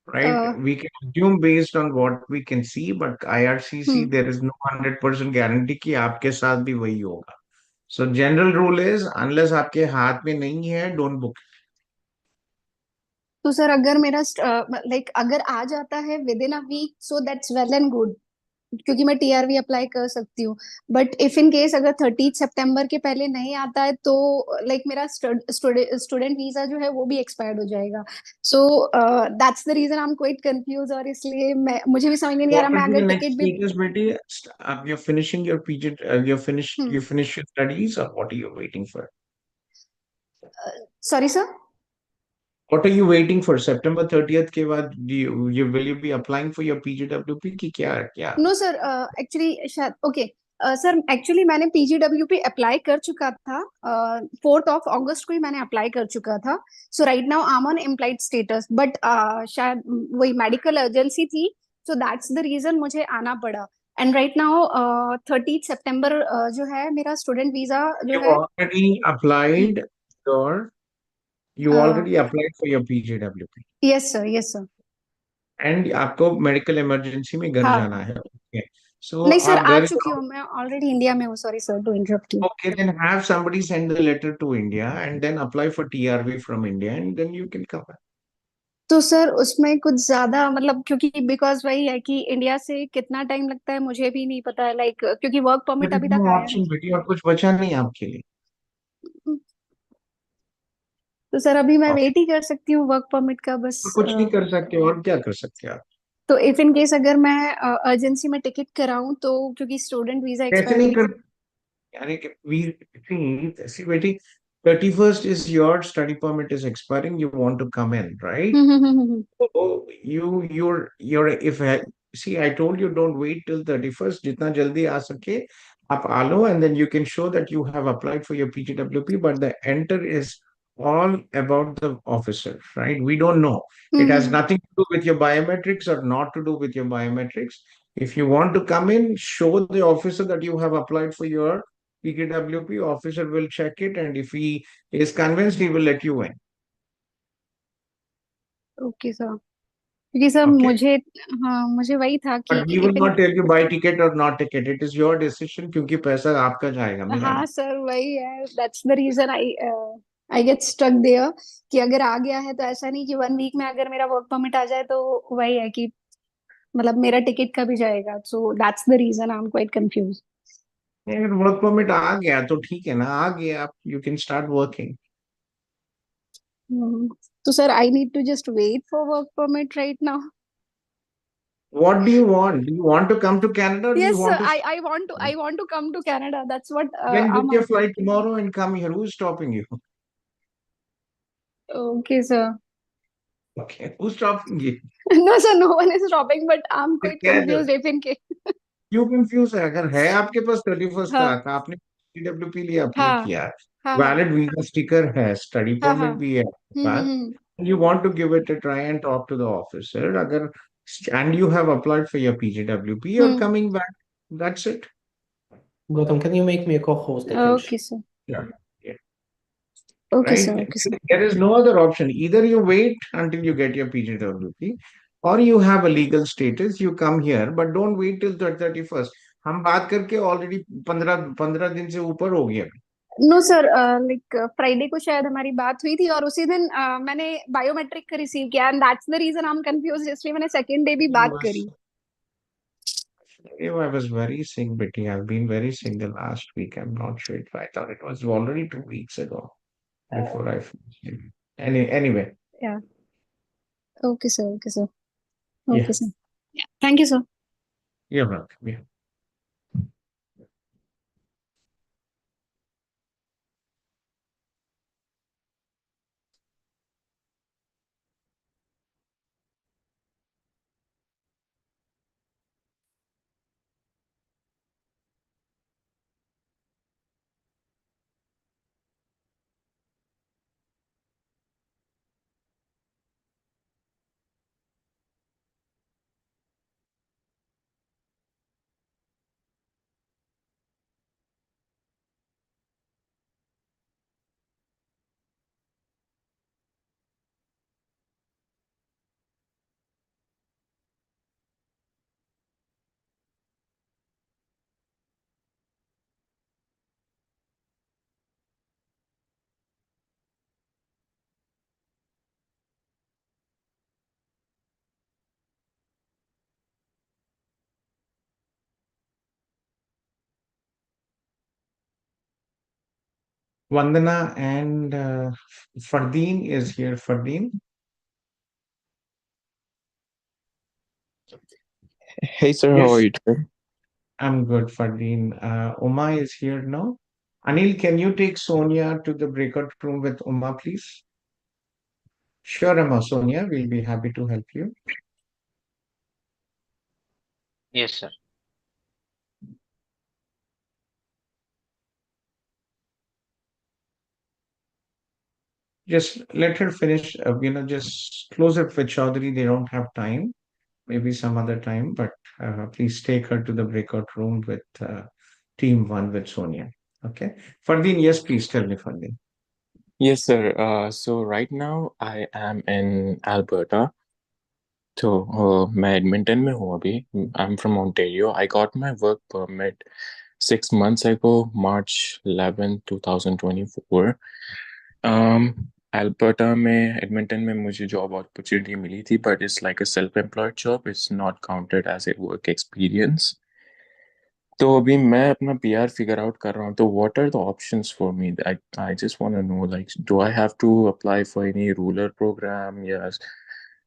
right? uh, We can assume based on what we can see, but IRCC, hmm there is no 100% guarantee कि आपके साथ भी वही होगा. So general rule is unless आपके हाथ में नहीं है, don't book. तो सर अगर मेरा लाइक अगर आ जाता है with in a week, so that's well and good, क्योंकि मैं टीआरवी अप्लाई कर सकती हूँ। बट इफ इन केस अगर 30 सितंबर के पहले नहीं आता है तो लाइक मेरा स्टूडेंट वीजा जो है वो भी एक्सपायर्ड हो जाएगा। So that's the reason I am quite confuse, और इसलिए मुझे भी समझ में नहीं आ What रहा मैं will be अगर the next टिकट भी। status, Betty? You're finishing your PG, hmm you finish your studies, or what are you waiting for? Sorry sir. What are you waiting for? September 30th के बाद will you be applying for your PGWP की क्या? No sir, actually शायद okay sir, actually मैंने PGWP apply कर चुका था। 4 अगस्त को ही मैंने अप्लाई कर चुका था। So right now I am unemployed status, but शायद वही मेडिकल एजेंसी थी, सो दैट्स द रीजन मुझे आना पड़ा। एंड राइट नाउ 30 सितंबर जो है मेरा स्टूडेंट वीजा जो You है। already applied your you already applied for your PGWP yes sir, yes sir. and आपको मेडिकल इमरजेंसी में घर हाँ जाना है. Okay. So नहीं सर, आप आ घर चुकी जाओ. हूँ, मैं ऑलरेडी इंडिया में हूँ। Sorry sir to interrupt you. Okay, then have somebody send the letter to India and then apply for TRV from India and then you can come back. तो सर उसमें कुछ ज्यादा मतलब, क्योंकि बिकॉज वही है कि इंडिया से कितना टाइम लगता है मुझे भी नहीं पता है, लाइक क्योंकि वर्क There परमिट is अभी no तक आया option बेटी और कुछ बचा नहीं आपके लिए. नहीं। तो सर अभी मैं आप वेट ही कर सकती हूँ वर्क परमिट का बस। कुछ नहीं कर सकते और क्या कर सकते आप. तो इफ इन केस अगर मैं अर्जेंसी में टिकट कराऊं तो, क्योंकि स्टूडेंट वीजा कैसे एक्सपायर नहीं हो। कर. यानी कि we see बेटी 31st is your study permit is expiring, you want to come in, right? Hmm. Oh, you're if I see, I told you don't wait till 31st. जितना जल्दी आ सके आप आ लो, and then you can show that you have applied for your PGWP. But the enter is all about the officer, right? We don't know. It has nothing to do with your biometrics or not to do with your biometrics. If you want to come in, show the officer that you have applied for your PGWP. Officer will check it, and if he is convinced, he will let you in. Okay sir, क्योंकि sir Okay. मुझे, हाँ मुझे वही था कि But we will if in. not tell you buy ticket or not ticket. It is your decision क्योंकि पैसा आपका जाएगा मेरा हाँ नहीं. सर वही है, that's the reason I get stuck there, कि अगर आ गया है तो ऐसा नहीं कि 1 वीक में अगर मेरा वर्क परमिट आ जाए तो वही है कि मतलब मेरा टिकट का भी जाएगा। So that's the reason I am quite confuse. अगर वर्क परमिट आ गया तो ठीक है ना, आ गया आप यू कैन स्टार्ट वर्किंग. तो sir I need to just wait for work permit right now? What do you want? Do you want to come to Canada or do you yes want sir, to I want to come to Canada, that's what then I book am your flight asking. tomorrow and come here? Who's stopping you? Okay sir. Okay, who's stopping you? No sir, no one is stopping, but I am फिर quite कह दो. Confused if in case. क्यों confuse है? अगर है आपके पास 31st हाँ तक आपने PWP लिए अप्लाई हाँ किया, हाँ हाँ वैलिड वीजा स्टिकर है, स्टडी हाँ हाँ। परमिट भी है आपके पास, हम्म। you want to give it a try and talk to the officer agar and you have applied for your PGWP, you're hmm. coming back. That's it. Gautam, can you make me a co-host? I can okay sir, Yeah. Yeah. Okay Right. Sir, okay sir. There is no other option. Either you wait until you get your PGWP or you have a legal status, you come here, but don't wait till the 31st. हम बात करके already 15 दिन से ऊपर हो गया. No sir, like Friday को शायद हमारी बात हुई थी, और उसी दिन मैंने बायोमेट्रिक रिसीव किया, and that's the reason I am confuse, इसलिए मैंने सेकंड डे भी बात करी। I was very sick, Betty. I've been very sick the last week. I'm not sure if I thought it was already 2 weeks ago before I finished it. Anyway, या okay sir, okay sir, yeah, okay sir, thank you sir. you're welcome. Yeah. Vandana and Fardeen is here. Fardeen. Hey sir, how are Yes, you doing? I'm good, Fardeen. Uma is here now. Anil, can you take Sonia to the breakout room with Uma, please? Sure, Amma, Sonia, we'll be happy to help you. Yes, sir. Just let her finish, just close it with Chaudhary. They don't have time, maybe some other time, but please take her to the breakout room with team one with Sonia. Okay. Fardeen, yes, please tell me, Fardeen. Yes, sir. So right now I am in Alberta. So मैं Edmonton में हूँ अभी. I'm from Ontario. I got my work permit 6 months ago, March 11, 2024. Alberta में Edmonton में मुझे job opportunity मिली थी, but it's like a self-employed job. It's not counted as a work experience. तो अभी मैं अपना पीआर फिगर आउट कर रहा हूँ. तो what are the options for me? I just want to know, like, do I have to apply for any rural program या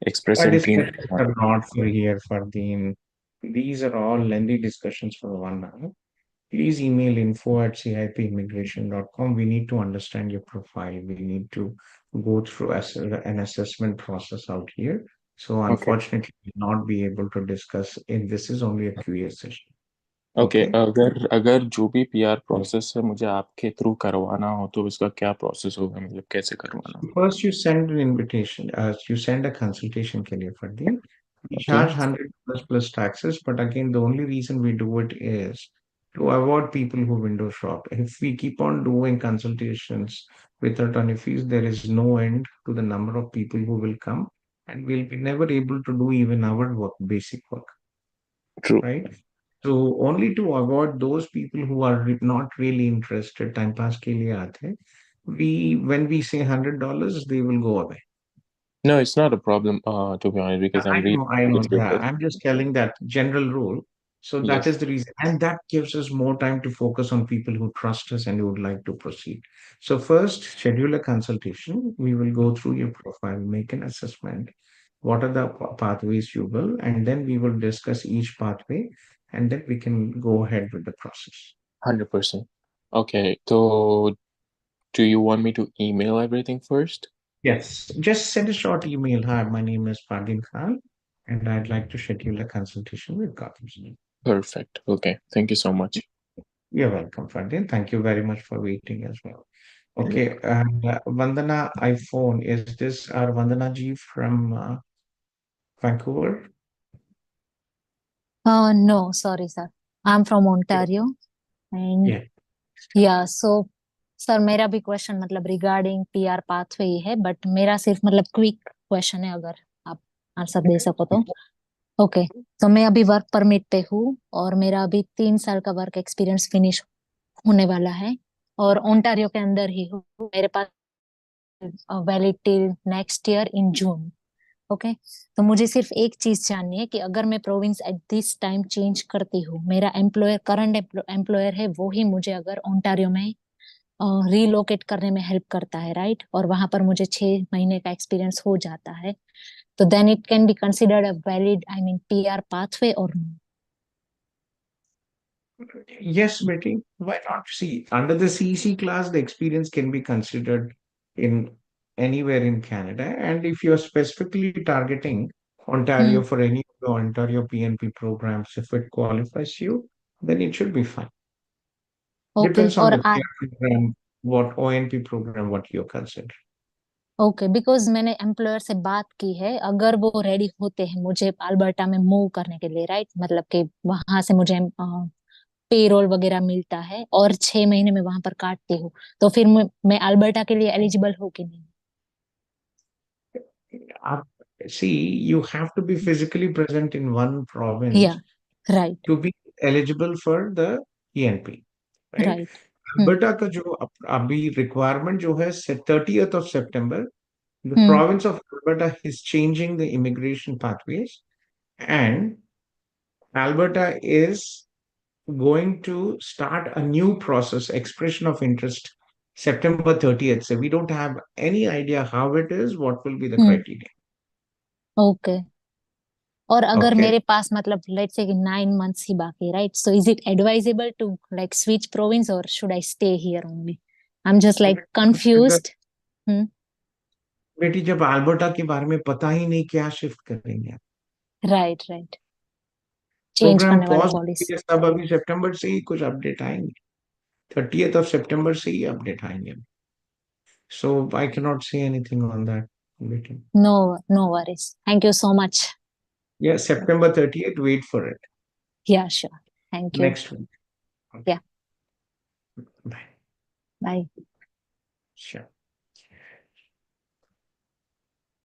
express Our entry? discussions are not for here, Fardeen. These are all lengthy discussions for 1 hour. Please email info@cipimmigration.com. We need to understand your profile. We need to go through an assessment process out here. So okay. unfortunately, we'll not be able to discuss, and this is only a QA session. Okay, Okay. अगर जो भी PR process है मुझे आपके through करवाना हो तो इसका क्या प्रोसेस होगा, मतलब कैसे करवाना? First, you send an invitation. You send a consultation के लिए Fardeen. We okay. charge $100 plus taxes, but again, the only reason we do it is to avoid people who window shop. If we keep on doing consultations with attorney fees, there is no end to the number of people who will come, and we'll be never able to do even our work, basic work, true. right? So only to avoid those people who are not really interested, time pass के लिए आते हैं, when we say $100, they will go away. No, it's not a problem, to be honest, because I'm really I know. Yeah, motivated. I'm just telling that general rule. So that Yes, is the reason. And that gives us more time to focus on people who trust us and who would like to proceed. So first, schedule a consultation. We will go through your profile, make an assessment. What are the pathways you will, and then we will discuss each pathway, and then we can go ahead with the process. 100%. Okay, so do you want me to email everything first? Yes, just send a short email. Hi, my name is Fardin Khan, and I'd like to schedule a consultation with Gautham. Perfect. Okay, thank you so much. You're welcome, Fardin. Thank you very much for waiting as well. Okay, and Vandana iPhone, is this our Vandana ji from Vancouver? No, sorry, sir. I'm from Ontario. And Yeah. yeah, so sir मेरा भी question मतलब regarding PR pathway ही है, but मेरा सिर्फ मतलब quick question है, अगर आप आंसर दे सको तो. ओके, तो मैं अभी वर्क परमिट पे हूँ और मेरा अभी 3 साल का वर्क एक्सपीरियंस फिनिश होने वाला है और ओंटारियो के अंदर ही हूँ. मेरे पास valid till next year in June. Okay, तो मुझे सिर्फ एक चीज जाननी है कि अगर मैं province at this time change करती हूँ, मेरा एम्प्लॉयर करंट एम्प्लॉयर है वो ही मुझे अगर ओंटारियो में रीलोकेट करने में हेल्प करता है, राइट? और वहां पर मुझे 6 महीने का एक्सपीरियंस हो जाता है, तो then it can be considered a valid, I mean, PR pathway और no? Yes, Betty. Why not? See, under the CEC class, the experience can be considered in anywhere in Canada. And if you're specifically targeting Ontario for any of the Ontario PNP programs, if it qualifies you, then it should be fine. Okay, Depends on और the PR program, what ONP program, what you're considering. Okay, because मैंने employer से बात की है, अगर वो ready होते हैं मुझे अल्बर्टा में मूव करने के लिए, राइट? मतलब कि वहां से मुझे पेरोल वगैरह मिलता है और 6 महीने में वहां पर काटती हूँ, तो फिर मैं अल्बर्टा के लिए एलिजिबल हूँ कि नहीं? Uh, See, you have to be physically present in one या, province right, to be eligible for the PNP, right? Right. Alberta का जो अभी requirement जो है 30th of September, the hmm. province of Alberta is changing the immigration pathways, and Alberta is going to start a new process, expression of interest September 30th. So we don't have any idea how it is, what will be the hmm criteria. Okay और अगर Okay. मेरे पास मतलब let's say 9 months ही बाकी right so is it advisable to like switch province और should I stay here only I am just like confused बेटी जब Alberta के बारे में पता ही नहीं क्या शिफ्ट करेंगे, राइट राइट चेंज प्रोग्राम करने वाले पॉज पॉलिसी सब अभी सितंबर से ही कुछ अपडेट आएंगे, 30th of September से ही अपडेट आएंगे. So I cannot say anything on that, Betty. No no worries thank you so much Yeah, September 30th, wait for it. Yeah sure thank you Next week. Yeah Bye. Bye Sure.